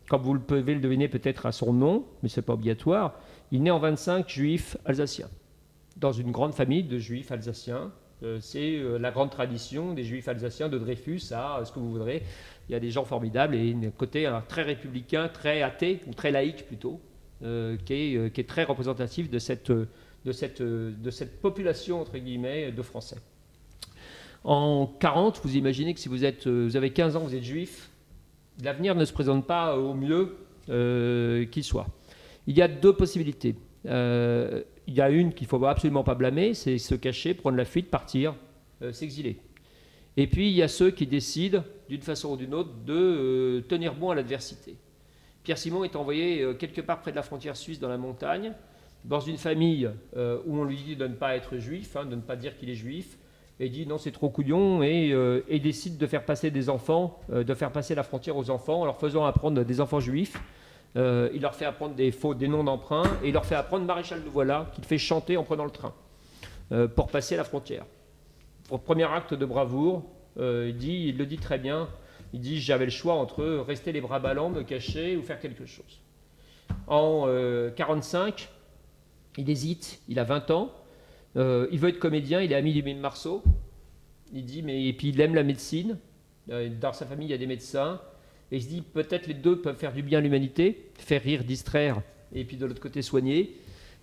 comme vous pouvez le deviner peut-être à son nom, mais ce n'est pas obligatoire, il naît en 25 juif alsacien, dans une grande famille de juifs alsaciens. C'est la grande tradition des juifs alsaciens, de Dreyfus à ce que vous voudrez. Il y a des gens formidables et un côté très républicain, très athée, ou très laïque plutôt, qui est très représentatif de cette population, entre guillemets, de Français. En 40, vous imaginez que si vous avez 15 ans, vous êtes juif, l'avenir ne se présente pas au mieux qu'il soit. Il y a deux possibilités. Il y a une qu'il ne faut absolument pas blâmer, c'est se cacher, prendre la fuite, partir, s'exiler. Et puis il y a ceux qui décident, d'une façon ou d'une autre, de tenir bon à l'adversité. Pierre Simon est envoyé quelque part près de la frontière suisse, dans la montagne, dans une famille où on lui dit de ne pas être juif, de ne pas dire qu'il est juif, et dit non, c'est trop couillon, et décide de faire passer des enfants, de faire passer la frontière aux enfants, en leur faisant apprendre des enfants juifs. Il leur fait apprendre des noms d'emprunts, et il leur fait apprendre Maréchal de Voilà, qu'il fait chanter en prenant le train, pour passer la frontière. Pour le premier acte de bravoure, il le dit très bien, il dit « j'avais le choix entre rester les bras ballants, me cacher ou faire quelque chose ». En 1945, il hésite, il a 20 ans, il veut être comédien, il est ami d'Émile Marceau, et puis il aime la médecine, dans sa famille il y a des médecins, et il se dit peut-être les deux peuvent faire du bien à l'humanité, faire rire, distraire, et puis de l'autre côté soigner.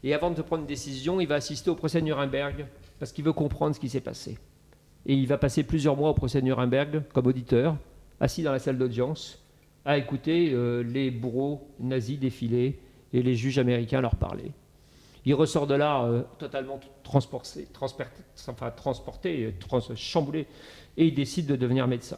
Et avant de prendre une décision, il va assister au procès de Nuremberg, parce qu'il veut comprendre ce qui s'est passé. Et il va passer plusieurs mois au procès de Nuremberg comme auditeur, assis dans la salle d'audience, à écouter les bourreaux nazis défiler et les juges américains leur parler. Il ressort de là totalement chamboulé, et il décide de devenir médecin,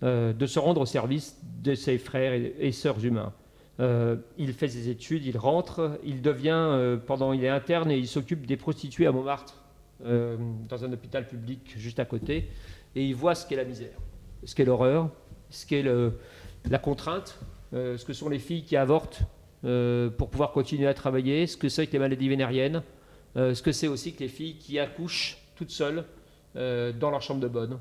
de se rendre au service de ses frères et sœurs humains. Il fait ses études, il rentre, il est interne et il s'occupe des prostituées à Montmartre, dans un hôpital public juste à côté, et il voit ce qu'est la misère, ce qu'est l'horreur, ce qu'est la contrainte, ce que sont les filles qui avortent pour pouvoir continuer à travailler, ce que c'est que les maladies vénériennes, ce que c'est aussi que les filles qui accouchent toutes seules dans leur chambre de bonne.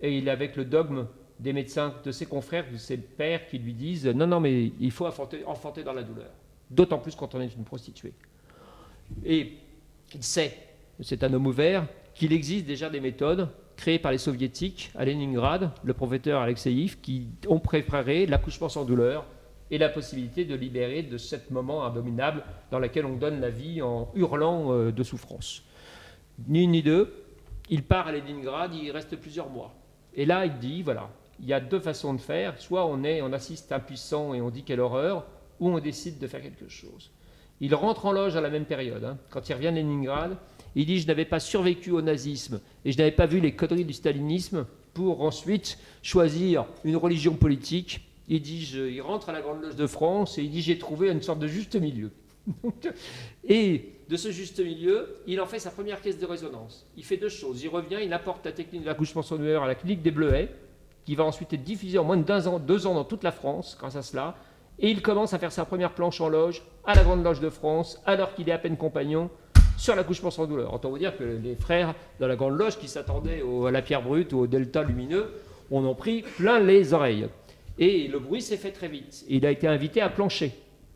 Et il est avec le dogme des médecins, de ses confrères, de ses pairs qui lui disent « Non, mais il faut enfanter dans la douleur, d'autant plus quand on est une prostituée ». Et il sait, c'est un homme ouvert, qu'il existe déjà des méthodes créées par les soviétiques à Leningrad, le professeur Alexeïev, qui ont préparé l'accouchement sans douleur et la possibilité de libérer de ce moment abominable dans lequel on donne la vie en hurlant de souffrance. Ni une ni deux, il part à Leningrad, il reste plusieurs mois. Et là, il dit, voilà, il y a deux façons de faire. Soit on assiste impuissant et on dit quelle horreur, ou on décide de faire quelque chose. Il rentre en loge à la même période. Quand il revient de Leningrad, il dit « Je n'avais pas survécu au nazisme et je n'avais pas vu les conneries du stalinisme pour ensuite choisir une religion politique. » Il dit il rentre à la Grande Loge de France et il dit « J'ai trouvé une sorte de juste milieu. » Et de ce juste milieu, il en fait sa première caisse de résonance. Il fait deux choses. Il revient, il apporte la technique de l'accouchement sans douleur à la clinique des Bleuets, qui va ensuite être diffusée en moins de 2 ans dans toute la France grâce à cela. Et il commence à faire sa première planche en loge à la Grande Loge de France, alors qu'il est à peine compagnon, sur l'accouchement sans douleur. Autant vous dire que les frères dans la Grande Loge qui s'attendaient à la pierre brute ou au delta lumineux en ont pris plein les oreilles. Et le bruit s'est fait très vite. Il a été invité à plancher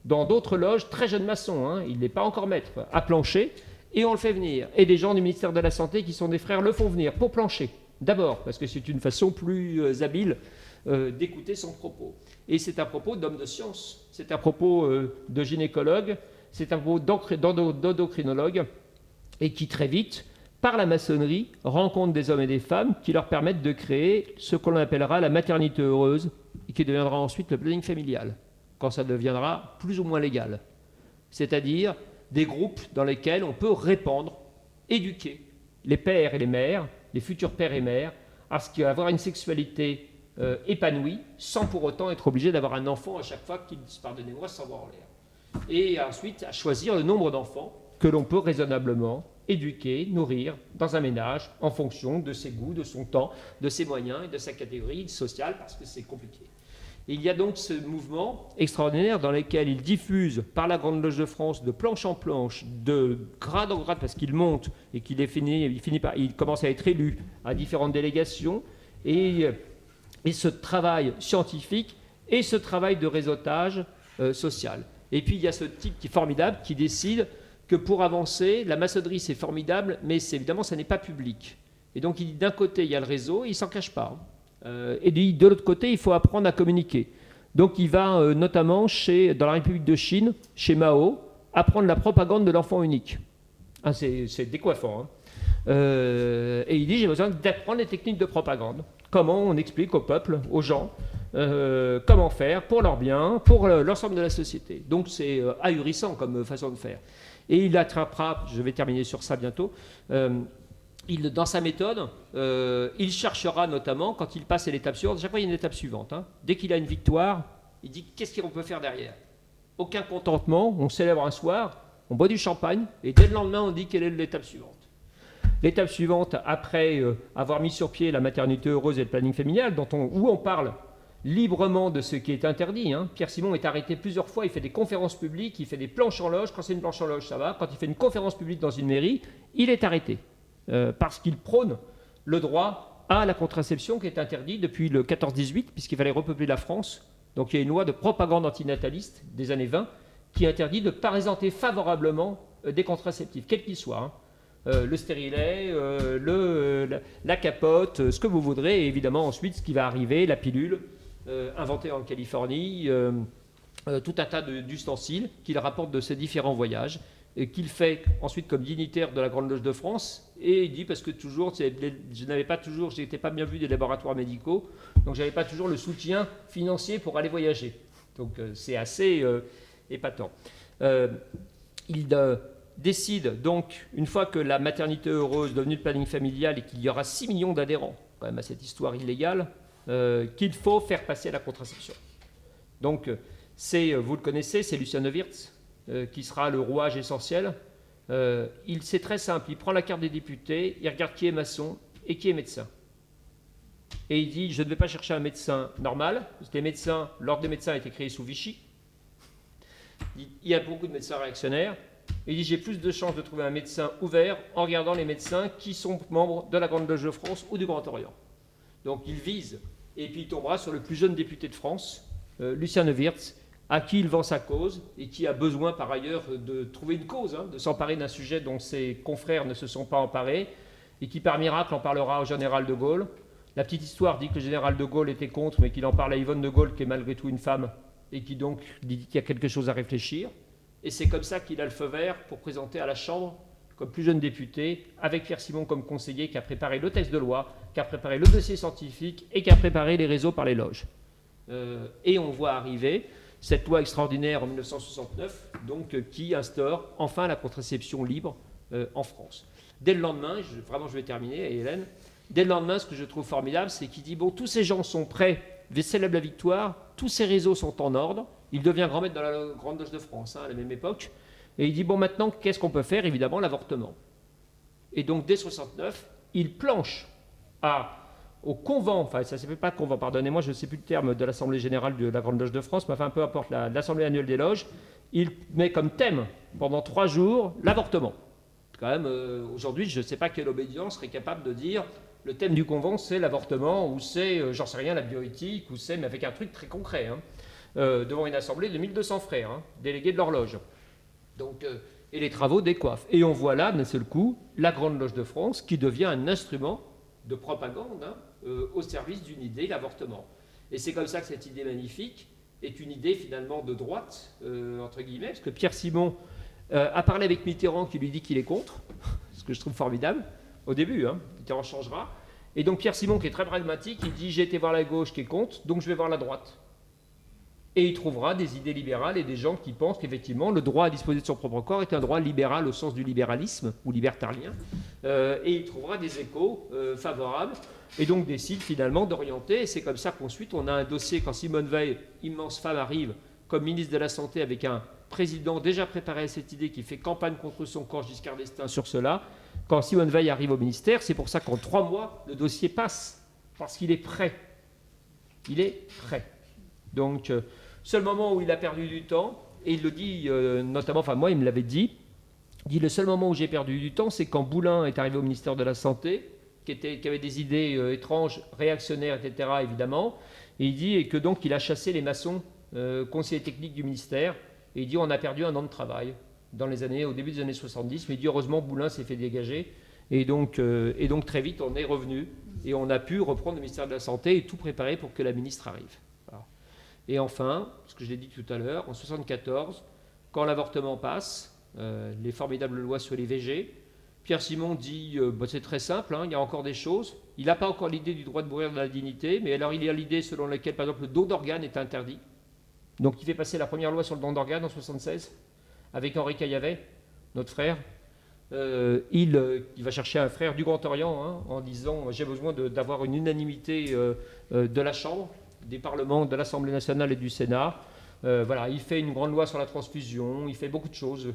dans d'autres loges, très jeunes maçons, il n'est pas encore maître, à plancher, et on le fait venir. Et des gens du ministère de la Santé qui sont des frères le font venir pour plancher. D'abord, parce que c'est une façon plus habile d'écouter son propos. Et c'est un propos d'homme de science, c'est un propos de gynécologue, c'est un propos d'endocrinologue, et qui très vite, par la maçonnerie, rencontre des hommes et des femmes qui leur permettent de créer ce qu'on appellera la maternité heureuse, et qui deviendra ensuite le planning familial, quand ça deviendra plus ou moins légal. C'est-à-dire des groupes dans lesquels on peut répandre, éduquer les pères et les mères, les futurs pères et mères, à avoir une sexualité épanouie, sans pour autant être obligé d'avoir un enfant à chaque fois qu'ils, pardonnez-moi, s'envoient en l'air. Et ensuite, à choisir le nombre d'enfants que l'on peut raisonnablement éduquer, nourrir dans un ménage, en fonction de ses goûts, de son temps, de ses moyens et de sa catégorie sociale, parce que c'est compliqué. Et il y a donc ce mouvement extraordinaire dans lequel il diffuse par la Grande Loge de France, de planche en planche, de grade en grade, parce qu'il monte et il commence à être élu à différentes délégations, et ce travail scientifique et ce travail de réseautage social. Et puis il y a ce type qui est formidable, qui décide que pour avancer, la maçonnerie c'est formidable, mais évidemment ça n'est pas public. Et donc il dit d'un côté il y a le réseau, il ne s'en cache pas. Et de l'autre côté, il faut apprendre à communiquer. Donc il va notamment dans la République de Chine, chez Mao, apprendre la propagande de l'enfant unique. C'est décoiffant. Et il dit, j'ai besoin d'apprendre les techniques de propagande. Comment on explique au peuple, aux gens, comment faire pour leur bien, pour l'ensemble de la société. Donc c'est ahurissant comme façon de faire. Et il attrapera, je vais terminer sur ça bientôt, dans sa méthode, il cherchera notamment, quand il passe à l'étape suivante, chaque fois il y a une étape suivante. Dès qu'il a une victoire, il dit qu'est-ce qu'on peut faire derrière. Aucun contentement, on célèbre un soir, on boit du champagne, et dès le lendemain on dit quelle est l'étape suivante. L'étape suivante, après avoir mis sur pied la maternité heureuse et le planning familial, où on parle librement de ce qui est interdit. Pierre Simon est arrêté plusieurs fois, il fait des conférences publiques, il fait des planches en loge. Quand c'est une planche en loge, ça va. Quand il fait une conférence publique dans une mairie, il est arrêté. Parce qu'il prône le droit à la contraception qui est interdit depuis le 14-18, puisqu'il fallait repeupler la France. Donc il y a une loi de propagande antinataliste des années 20 qui interdit de présenter favorablement des contraceptifs, quels qu'ils soient. Le stérilet, la capote, ce que vous voudrez, et évidemment ensuite ce qui va arriver, la pilule, inventée en Californie, tout un tas d'ustensiles qu'il rapporte de ses différents voyages, et qu'il fait ensuite comme dignitaire de la Grande Loge de France, et il dit parce que je n'étais pas bien vu des laboratoires médicaux, donc je n'avais pas toujours le soutien financier pour aller voyager. Donc c'est assez épatant. Il décide donc, une fois que la maternité heureuse est devenue le planning familial et qu'il y aura 6 millions d'adhérents quand même à cette histoire illégale, qu'il faut faire passer la contraception. Donc vous le connaissez, c'est Lucien Neuwirth, qui sera le rouage essentiel. C'est très simple, il prend la carte des députés, il regarde qui est maçon et qui est médecin. Et il dit, je ne vais pas chercher un médecin normal, parce que l'ordre des médecins a été créé sous Vichy. Il y a beaucoup de médecins réactionnaires. Et il dit, j'ai plus de chances de trouver un médecin ouvert en regardant les médecins qui sont membres de la Grande Loge de France ou du Grand Orient. Donc il vise, et puis il tombera sur le plus jeune député de France, Lucien Neuwirth, à qui il vend sa cause et qui a besoin par ailleurs de trouver une cause, de s'emparer d'un sujet dont ses confrères ne se sont pas emparés, et qui par miracle en parlera au général de Gaulle. La petite histoire dit que le général de Gaulle était contre, mais qu'il en parle à Yvonne de Gaulle, qui est malgré tout une femme, et qui donc dit qu'il y a quelque chose à réfléchir. Et c'est comme ça qu'il a le feu vert pour présenter à la Chambre comme plus jeune député, avec Pierre Simon comme conseiller, qui a préparé le texte de loi, qui a préparé le dossier scientifique et qui a préparé les réseaux par les loges. Et on voit arriver cette loi extraordinaire en 1969, donc, qui instaure enfin la contraception libre en France. Dès le lendemain, je vais terminer, Hélène, dès le lendemain, ce que je trouve formidable, c'est qu'il dit, bon, tous ces gens sont prêts, célèbrent la victoire, tous ces réseaux sont en ordre, il devient grand maître dans la Grande Loge de France, à la même époque, et il dit, bon, maintenant, qu'est-ce qu'on peut faire? Évidemment, l'avortement. Et donc, dès 69, il planche au convent, enfin, ça ne s'appelle pas convent, pardonnez-moi, je ne sais plus le terme de l'Assemblée Générale de la Grande Loge de France, mais enfin, peu importe, l'Assemblée Annuelle des Loges, il met comme thème, pendant 3 jours, l'avortement. Quand même, aujourd'hui, je ne sais pas quelle obédience serait capable de dire, le thème du convent, c'est l'avortement, ou c'est, j'en sais rien, la bioéthique, ou c'est, mais avec un truc très concret, devant une assemblée de 1200 frères, délégués de l'horloge. Donc, et les travaux des coiffes. Et on voit là, d'un seul coup, la Grande Loge de France qui devient un instrument de propagande au service d'une idée, l'avortement. Et c'est comme ça que cette idée magnifique est une idée finalement de droite, entre guillemets, parce que Pierre Simon a parlé avec Mitterrand qui lui dit qu'il est contre, ce que je trouve formidable, au début, Mitterrand changera. Et donc Pierre Simon, qui est très pragmatique, il dit « j'ai été voir la gauche qui est contre, donc je vais voir la droite ». Et il trouvera des idées libérales et des gens qui pensent qu'effectivement le droit à disposer de son propre corps est un droit libéral au sens du libéralisme ou libertarien. Et il trouvera des échos favorables et donc décide finalement d'orienter. Et c'est comme ça qu'ensuite on a un dossier quand Simone Veil, immense femme, arrive comme ministre de la Santé avec un président déjà préparé à cette idée qui fait campagne contre son corps Giscard d'Estaing sur cela. Quand Simone Veil arrive au ministère, c'est pour ça qu'en 3 mois, le dossier passe parce qu'il est prêt. Il est prêt. Donc, seul moment où il a perdu du temps, et il le dit notamment, enfin moi il me l'avait dit, il dit le seul moment où j'ai perdu du temps, c'est quand Boulin est arrivé au ministère de la Santé, qui avait des idées étranges, réactionnaires, etc. évidemment, et il dit et que donc il a chassé les maçons conseillers techniques du ministère, et il dit on a perdu 1 an de travail au début des années 70, mais il dit heureusement Boulin s'est fait dégager, et donc très vite on est revenu, et on a pu reprendre le ministère de la Santé et tout préparer pour que la ministre arrive. Et enfin, ce que je l'ai dit tout à l'heure, en 1974, quand l'avortement passe, les formidables lois sur les VG, Pierre Simon dit c'est très simple, il y a encore des choses. Il n'a pas encore l'idée du droit de mourir dans la dignité, mais alors il y a l'idée selon laquelle, par exemple, le don d'organes est interdit. Donc il fait passer la première loi sur le don d'organes en 1976, avec Henri Caillavet, notre frère. Il va chercher un frère du Grand Orient en disant j'ai besoin d'avoir une unanimité de la Chambre, des parlements, de l'Assemblée nationale et du Sénat. Il fait une grande loi sur la transfusion, il fait beaucoup de choses,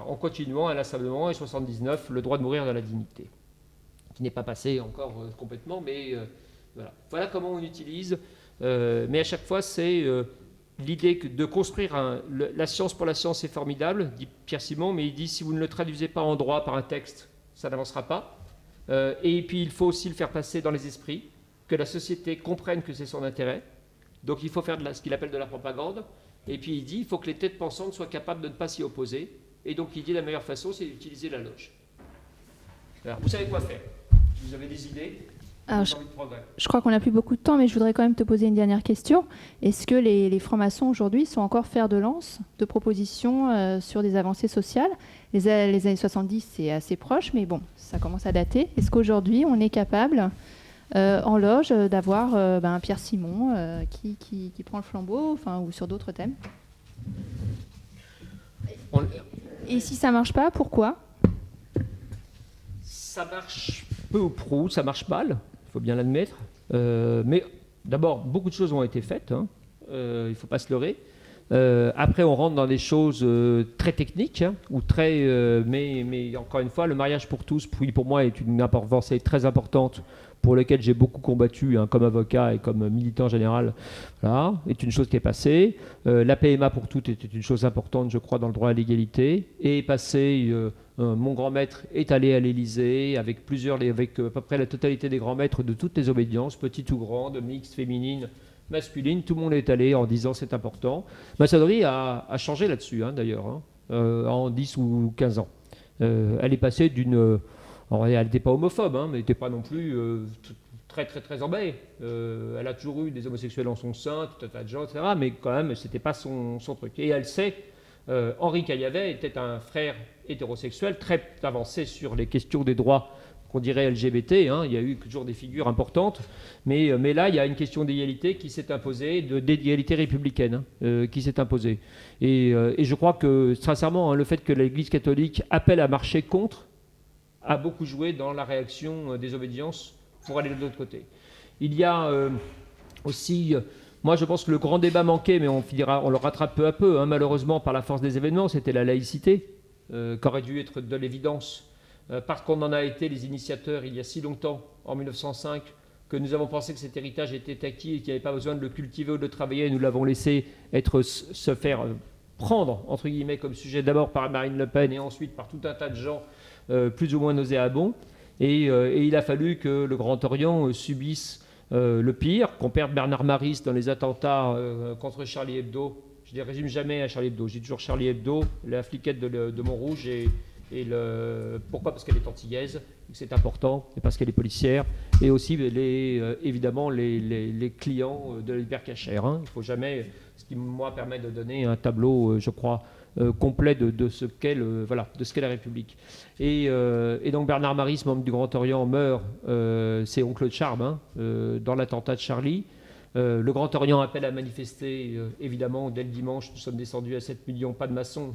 en continuant inlassablement, et 79, le droit de mourir dans la dignité, qui n'est pas passé encore complètement, mais voilà comment on utilise, mais à chaque fois c'est l'idée de construire la science pour la science est formidable, dit Pierre Simon, mais il dit si vous ne le traduisez pas en droit par un texte, ça n'avancera pas, et puis il faut aussi le faire passer dans les esprits, que la société comprenne que c'est son intérêt. Donc il faut faire ce qu'il appelle de la propagande. Et puis il dit il faut que les têtes pensantes soient capables de ne pas s'y opposer. Et donc il dit la meilleure façon, c'est d'utiliser la loge. Alors, vous savez quoi faire. Vous avez des idées. Alors, je crois qu'on n'a plus beaucoup de temps, mais je voudrais quand même te poser une dernière question. Est-ce que les francs-maçons aujourd'hui sont encore fer de lance de propositions sur des avancées sociales ? Les années 70, c'est assez proche, mais bon, ça commence à dater. Est-ce qu'aujourd'hui, on est capable en loge d'avoir un Pierre Simon qui prend le flambeau, ou sur d'autres thèmes. Et si ça marche pas, pourquoi ? Ça marche peu ou prou, ça marche mal, il faut bien l'admettre. Mais d'abord, beaucoup de choses ont été faites, il ne faut pas se leurrer. Après, on rentre dans des choses très techniques, ou mais encore une fois, le mariage pour tous, pour moi, est une avancée très importante, pour lequel j'ai beaucoup combattu comme avocat et comme militant général, est une chose qui est passée. La PMA pour toutes était une chose importante, je crois, dans le droit à l'égalité. Et passé, mon grand maître est allé à l'Élysée avec à peu près la totalité des grands maîtres de toutes les obédiences, petites ou grandes, mixtes, féminines, masculines. Tout le monde est allé en disant c'est important. Maçonnerie a changé là-dessus, d'ailleurs, en 10 ou 15 ans. Elle est passée d'une... elle n'était pas homophobe, mais elle n'était pas non plus très très très emballée. Elle a toujours eu des homosexuels en son sein, tout un tas de gens, etc. Mais quand même, c'était pas son truc. Et elle sait Henri Caillavet était un frère hétérosexuel très avancé sur les questions des droits qu'on dirait LGBT, hein. Il y a eu toujours des figures importantes, mais là, il y a une question d'égalité qui s'est imposée, d'égalité républicaine, qui s'est imposée. Et je crois que, sincèrement, hein, le fait que l'Église catholique appelle à marcher contre a beaucoup joué dans la réaction des obédiences pour aller de l'autre côté. Il y a aussi... moi, je pense que le grand débat manqué, mais on le rattrape peu à peu, hein, malheureusement, par la force des événements, c'était la laïcité, qui aurait dû être de l'évidence, parce qu'on en a été les initiateurs il y a si longtemps, en 1905, que nous avons pensé que cet héritage était acquis et qu'il n'y avait pas besoin de le cultiver ou de le travailler, et nous l'avons laissé se faire prendre, entre guillemets, comme sujet d'abord par Marine Le Pen et ensuite par tout un tas de gens plus ou moins nauséabonds. Et il a fallu que le Grand Orient subisse le pire, qu'on perde Bernard Maris dans les attentats contre Charlie Hebdo. Je ne les résume jamais à Charlie Hebdo, j'ai toujours Charlie Hebdo, la fliquette de Montrouge pourquoi ? Parce qu'elle est antillaise, c'est important, et parce qu'elle est policière, et aussi évidemment les clients de l'hypercachère. Hein. Il ne faut jamais, ce qui moi permet de donner un tableau, je crois, complet de ce qu'est la République. Et donc Bernard Maris, membre du Grand Orient, meurt, c'est oncle de Charme, hein, dans l'attentat de Charlie. Le Grand Orient appelle à manifester, évidemment, dès le dimanche, nous sommes descendus à 7 millions, pas de maçons,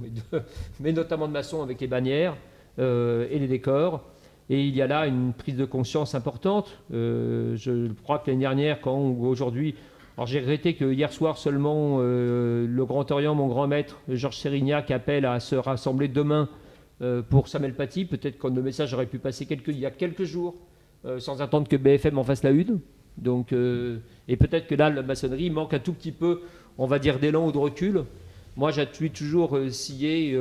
mais notamment de maçons avec les bannières et les décors. Et il y a là une prise de conscience importante. Je crois que l'année dernière, aujourd'hui... Alors j'ai regretté que hier soir seulement, le Grand Orient, mon grand maître, Georges Sérignac, appelle à se rassembler demain pour Samuel Paty. Peut-être que le message aurait pu passer il y a quelques jours, sans attendre que BFM en fasse la une. Donc, et peut-être que là, la maçonnerie manque un tout petit peu, on va dire, d'élan ou de recul. Moi, je suis toujours scié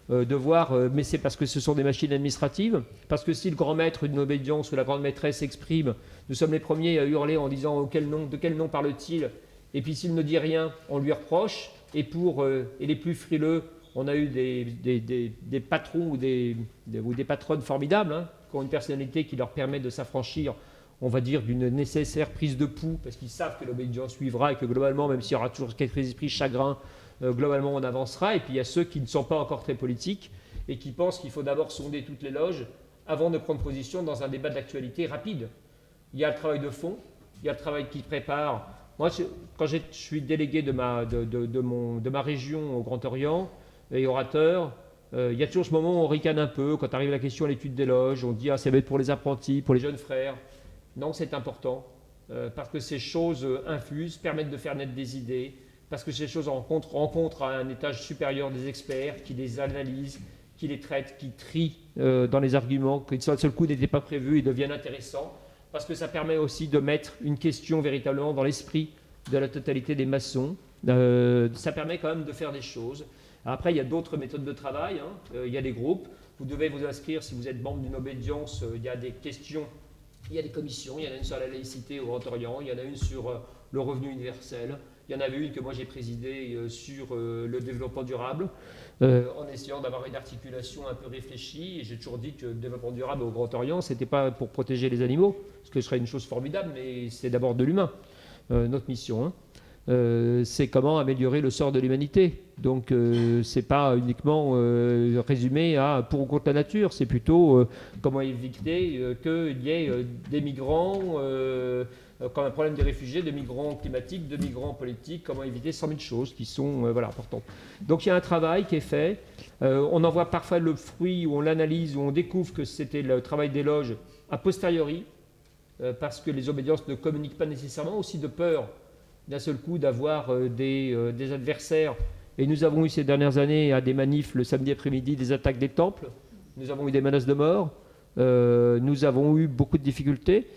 de voir, mais c'est parce que ce sont des machines administratives, parce que si le grand maître d'une obédience ou la grande maîtresse s'exprime, nous sommes les premiers à hurler en disant de quel nom parle-t-il, et puis s'il ne dit rien, on lui reproche, et les plus frileux, on a eu des patrons ou des patronnes formidables, hein, qui ont une personnalité qui leur permet de s'affranchir, on va dire, d'une nécessaire prise de pouls, parce qu'ils savent que l'obédience suivra et que globalement, même s'il y aura toujours quelques esprits chagrins, globalement on avancera. Et puis il y a ceux qui ne sont pas encore très politiques et qui pensent qu'il faut d'abord sonder toutes les loges avant de prendre position dans un débat d'actualité rapide. Il y a le travail de fond, il y a le travail qui prépare. Moi, quand je suis délégué de ma région au Grand Orient et orateur, il y a toujours ce moment où on ricane un peu, quand arrive la question à l'étude des loges, on dit « Ah, ça va être pour les apprentis, pour les jeunes frères ». Non, c'est important, parce que ces choses infusent, permettent de faire naître des idées, parce que ces choses rencontrent à un étage supérieur des experts qui les analysent, qui les traitent, qui trient dans les arguments, qui d'un seul coup n'étaient pas prévus et deviennent intéressants, parce que ça permet aussi de mettre une question véritablement dans l'esprit de la totalité des maçons. Ça permet quand même de faire des choses. Après, il y a d'autres méthodes de travail, hein. Il y a des groupes. Vous devez vous inscrire si vous êtes membre d'une obédience. Il y a des questions. Il y a des commissions, il y en a une sur la laïcité au Grand Orient, il y en a une sur le revenu universel, il y en avait une que moi j'ai présidée sur le développement durable, en essayant d'avoir une articulation un peu réfléchie. Et j'ai toujours dit que le développement durable au Grand Orient, ce n'était pas pour protéger les animaux, ce que serait une chose formidable, mais c'est d'abord de l'humain, notre mission. Hein. C'est comment améliorer le sort de l'humanité. Donc c'est pas uniquement résumé à pour ou contre la nature, c'est plutôt comment éviter qu'il y ait des migrants, comme un problème des réfugiés, de migrants climatiques, de migrants politiques, comment éviter 100 000 choses qui sont importantes. Donc il y a un travail qui est fait, on en voit parfois le fruit, où on l'analyse, où on découvre que c'était le travail des loges a posteriori, parce que les obédiences ne communiquent pas nécessairement, aussi de peur d'un seul coup d'avoir des adversaires. Et nous avons eu ces dernières années à des manifs le samedi après-midi des attaques des temples, nous avons eu des menaces de mort, nous avons eu beaucoup de difficultés.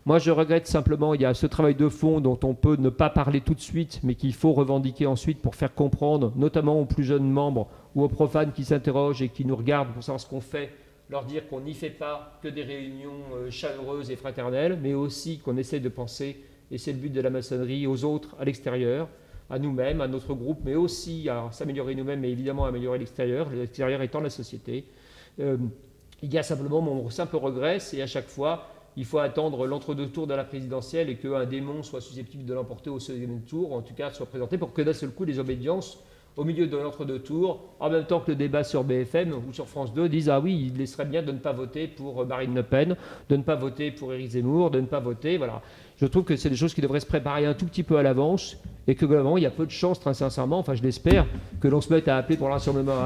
Moi je regrette simplement, il y a ce travail de fond dont on peut ne pas parler tout de suite, mais qu'il faut revendiquer ensuite pour faire comprendre, notamment aux plus jeunes membres ou aux profanes qui s'interrogent et qui nous regardent pour savoir ce qu'on fait, leur dire qu'on n'y fait pas que des réunions chaleureuses et fraternelles, mais aussi qu'on essaie de penser, et c'est le but de la maçonnerie, aux autres à l'extérieur, à nous-mêmes, à notre groupe, mais aussi à s'améliorer nous-mêmes, mais évidemment à améliorer l'extérieur étant la société. Il y a simplement mon simple regret, c'est à chaque fois, il faut attendre l'entre-deux tours de la présidentielle et qu'un démon soit susceptible de l'emporter au second tour, en tout cas soit présenté, pour que d'un seul coup les obédiences au milieu de l'entre-deux tours, en même temps que le débat sur BFM ou sur France 2, disent « Ah oui, il serait bien de ne pas voter pour Marine Le Pen, de ne pas voter pour Éric Zemmour, de ne pas voter... » Voilà. Je trouve que c'est des choses qui devraient se préparer un tout petit peu à l'avance et que globalement, il y a peu de chances, très sincèrement, enfin je l'espère, que l'on se mette à appeler pour à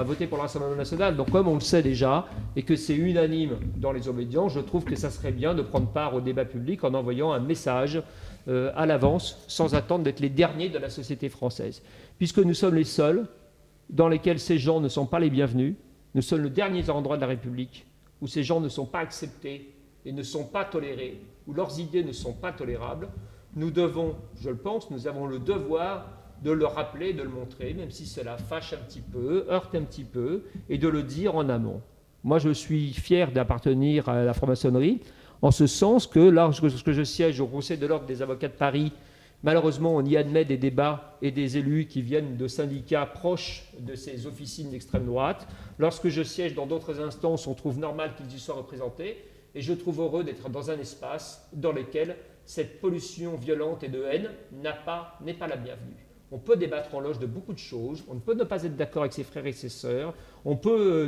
voter pour le Rassemblement national. Donc comme on le sait déjà et que c'est unanime dans les obédiences, je trouve que ça serait bien de prendre part au débat public en envoyant un message à l'avance, sans attendre d'être les derniers de la société française. Puisque nous sommes les seuls dans lesquels ces gens ne sont pas les bienvenus, nous sommes le dernier endroit de la République où ces gens ne sont pas acceptés et ne sont pas tolérés, où leurs idées ne sont pas tolérables. Nous devons, je le pense, nous avons le devoir de le rappeler, de le montrer, même si cela fâche un petit peu, heurte un petit peu, et de le dire en amont. Moi, je suis fier d'appartenir à la franc-maçonnerie, en ce sens que lorsque je siège au Conseil de l'Ordre des avocats de Paris, malheureusement, on y admet des débats et des élus qui viennent de syndicats proches de ces officines d'extrême droite. Lorsque je siège dans d'autres instances, on trouve normal qu'ils y soient représentés, et je trouve heureux d'être dans un espace dans lequel cette pollution violente et de haine n'est pas la bienvenue. On peut débattre en loge de beaucoup de choses, on ne peut ne pas être d'accord avec ses frères et ses sœurs,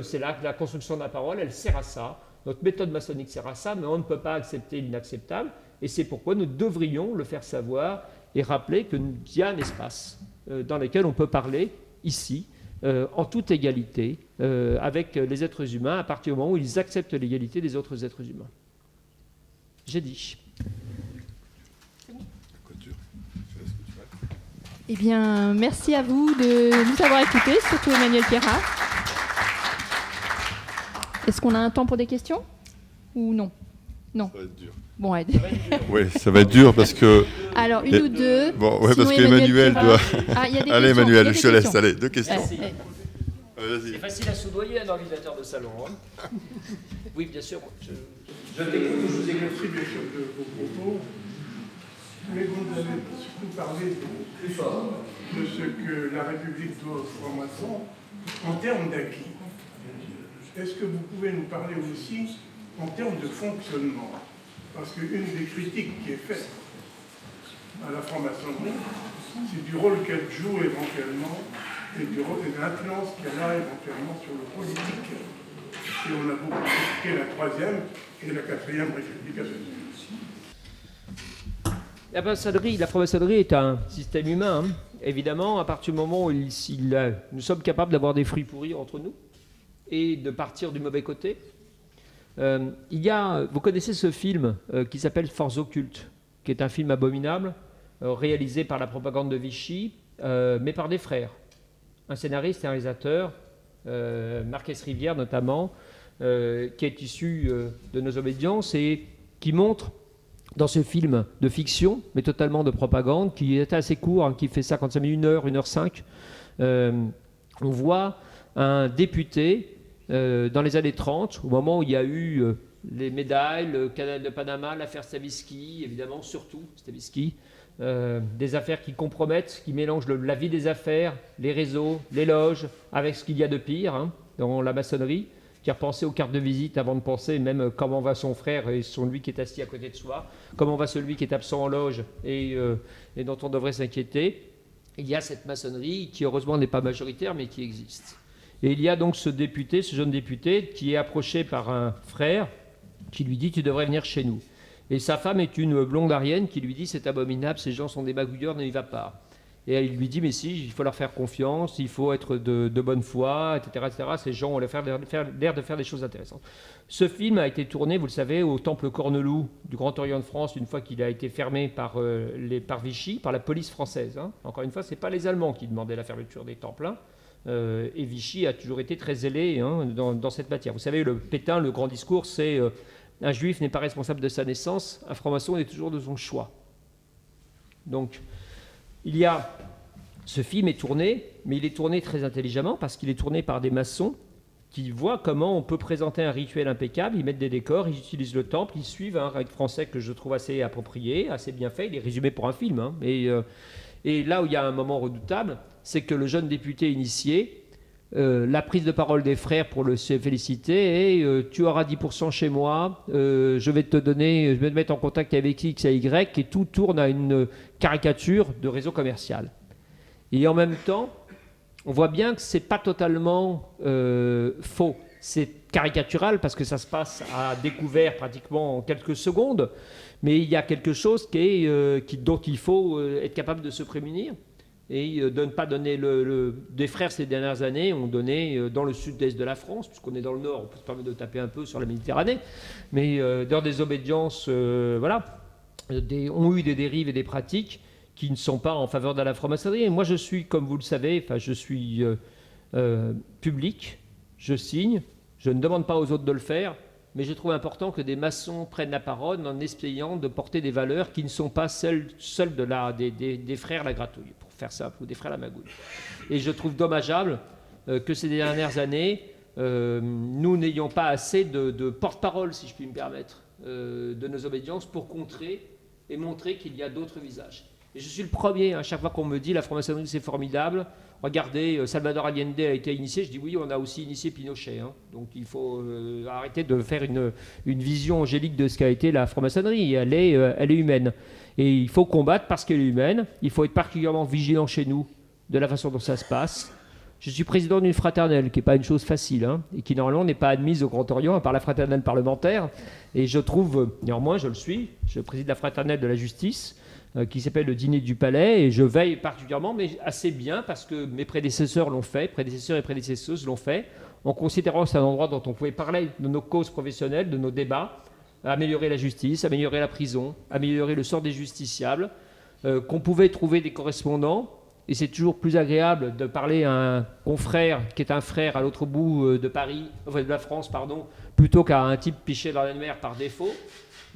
c'est là que la construction de la parole, elle sert à ça, notre méthode maçonnique sert à ça, mais on ne peut pas accepter l'inacceptable, et c'est pourquoi nous devrions le faire savoir et rappeler qu'il y a un espace dans lequel on peut parler ici, en toute égalité, avec les êtres humains, à partir du moment où ils acceptent l'égalité des autres êtres humains. J'ai dit. Eh bien, merci à vous de nous avoir écoutés, surtout Emmanuel Pierrat. Est-ce qu'on a un temps pour des questions ou non? Non. Ça va être dur. Bon, ouais. Oui, ça va être dur parce que... Alors, une ou deux. Bon, ouais, parce qu'Emmanuel doit... Ah, il y a des allez, questions, Emmanuel, je te laisse. Allez, 2 questions. C'est facile à soudoyer un ordinateur de salon. Hein. Oui, bien sûr. Je t'écoute, je vous ai compris bien sûr de vos propos, mais vous avez surtout parlé de ce que la République doit aux francs-maçons en termes d'acquis. Est-ce que vous pouvez nous parler aussi en termes de fonctionnement? Parce qu'une des critiques qui est faite à la franc-maçonnerie, c'est du rôle qu'elle joue éventuellement et du rôle et de l'influence qu'elle a éventuellement sur le politique. Et on a beaucoup critiqué la 3e et la 4e République. La franc-maçonnerie est un système humain, hein. Évidemment, à partir du moment où nous sommes capables d'avoir des fruits pourris entre nous et de partir du mauvais côté. Vous connaissez ce film qui s'appelle Force occulte, qui est un film abominable, réalisé par la propagande de Vichy, mais par des frères. Un scénariste et un réalisateur, Marquès Rivière notamment, qui est issu de nos obédiences et qui montre dans ce film de fiction, mais totalement de propagande, qui est assez court, hein, qui fait 55 minutes, 1h05, on voit un député dans les années 30, au moment où il y a eu les médailles, le canal de Panama, l'affaire Stavisky, évidemment, surtout Stavisky, des affaires qui compromettent, qui mélangent la vie des affaires, les réseaux, les loges, avec ce qu'il y a de pire hein, dans la maçonnerie, qui a repensé aux cartes de visite avant de penser même comment va son frère et celui qui est assis à côté de soi, comment va celui qui est absent en loge et dont on devrait s'inquiéter. Il y a cette maçonnerie qui heureusement n'est pas majoritaire mais qui existe. Et il y a donc ce jeune député qui est approché par un frère qui lui dit « tu devrais venir chez nous ». Et sa femme est une blonde arienne qui lui dit « c'est abominable, ces gens sont des magouilleurs, ne y va pas ». Et il lui dit « mais si, il faut leur faire confiance, il faut être de bonne foi, etc. etc. Ces gens ont l'air de faire des choses intéressantes ». Ce film a été tourné, vous le savez, au Temple Corneloup du Grand Orient de France, une fois qu'il a été fermé par Vichy, par la police française. Hein. Encore une fois, ce n'est pas les Allemands qui demandaient la fermeture des temples. Hein. Et Vichy a toujours été très zélé hein, dans cette matière. Vous savez, Pétain, le grand discours, c'est un juif n'est pas responsable de sa naissance, un franc-maçon est toujours de son choix. Donc, ce film est tourné, mais il est tourné très intelligemment parce qu'il est tourné par des maçons qui voient comment on peut présenter un rituel impeccable, ils mettent des décors, ils utilisent le temple, ils suivent un règle français que je trouve assez approprié, assez bien fait, il est résumé pour un film. Hein, et là où il y a un moment redoutable, c'est que le jeune député initié, la prise de parole des frères pour le féliciter et tu auras 10% chez moi, je vais te mettre en contact avec X et Y et tout tourne à une caricature de réseau commercial. Et en même temps, on voit bien que ce n'est pas totalement faux. C'est caricatural parce que ça se passe à découvert pratiquement en quelques secondes, mais il y a quelque chose dont il faut être capable de se prémunir et de ne pas donner des frères ces dernières années ont donné dans le sud-est de la France, puisqu'on est dans le nord, on peut se permettre de taper un peu sur la Méditerranée, mais dans des obédiences ont eu des dérives et des pratiques qui ne sont pas en faveur de la franc-maçonnerie. Et moi je suis, comme vous le savez, je suis public, je signe, je ne demande pas aux autres de le faire, mais je trouve important que des maçons prennent la parole en essayant de porter des valeurs qui ne sont pas celles des frères la gratouille, pour faire simple, ou des frères la magouille. Et je trouve dommageable que ces dernières années, nous n'ayons pas assez de porte-parole, si je puis me permettre, de nos obédiences pour contrer et montrer qu'il y a d'autres visages. Et je suis le premier, à chaque fois qu'on me dit la franc-maçonnerie c'est formidable, regardez, Salvador Allende a été initié, je dis oui, on a aussi initié Pinochet. Donc il faut arrêter de faire une vision angélique de ce qu'a été la franc-maçonnerie. Elle est humaine. Et il faut combattre parce qu'elle est humaine. Il faut être particulièrement vigilant chez nous de la façon dont ça se passe. Je suis président d'une fraternelle, qui n'est pas une chose facile, et qui normalement n'est pas admise au Grand Orient, à part la fraternelle parlementaire. Et je trouve, néanmoins, je le suis, je préside la fraternelle de la justice, qui s'appelle le Dîner du Palais, et je veille particulièrement, mais assez bien, parce que mes prédécesseurs et prédécesseuses l'ont fait, en considérant que c'est un endroit dont on pouvait parler de nos causes professionnelles, de nos débats, améliorer la justice, améliorer la prison, améliorer le sort des justiciables, qu'on pouvait trouver des correspondants, et c'est toujours plus agréable de parler à un confrère qui est un frère à l'autre bout de la France, plutôt qu'à un type piché dans la mer par défaut.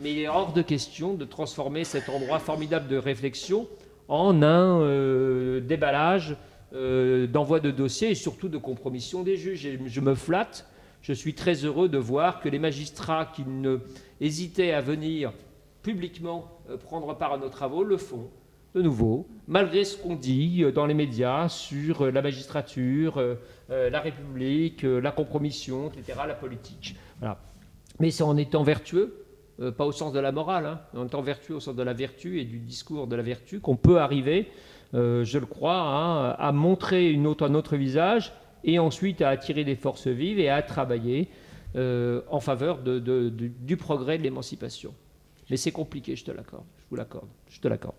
Mais il est hors de question de transformer cet endroit formidable de réflexion en un déballage d'envoi de dossiers et surtout de compromission des juges. Et je me flatte, je suis très heureux de voir que les magistrats qui ne hésitaient à venir publiquement prendre part à nos travaux le font de nouveau, malgré ce qu'on dit dans les médias sur la magistrature, la République, la compromission, etc., la politique. Voilà. Mais c'est en étant vertueux, pas au sens de la morale, en étant vertueux au sens de la vertu et du discours de la vertu, qu'on peut arriver, je le crois, à montrer un autre visage et ensuite à attirer des forces vives et à travailler en faveur du progrès de l'émancipation. Mais c'est compliqué, je te l'accorde, je te l'accorde.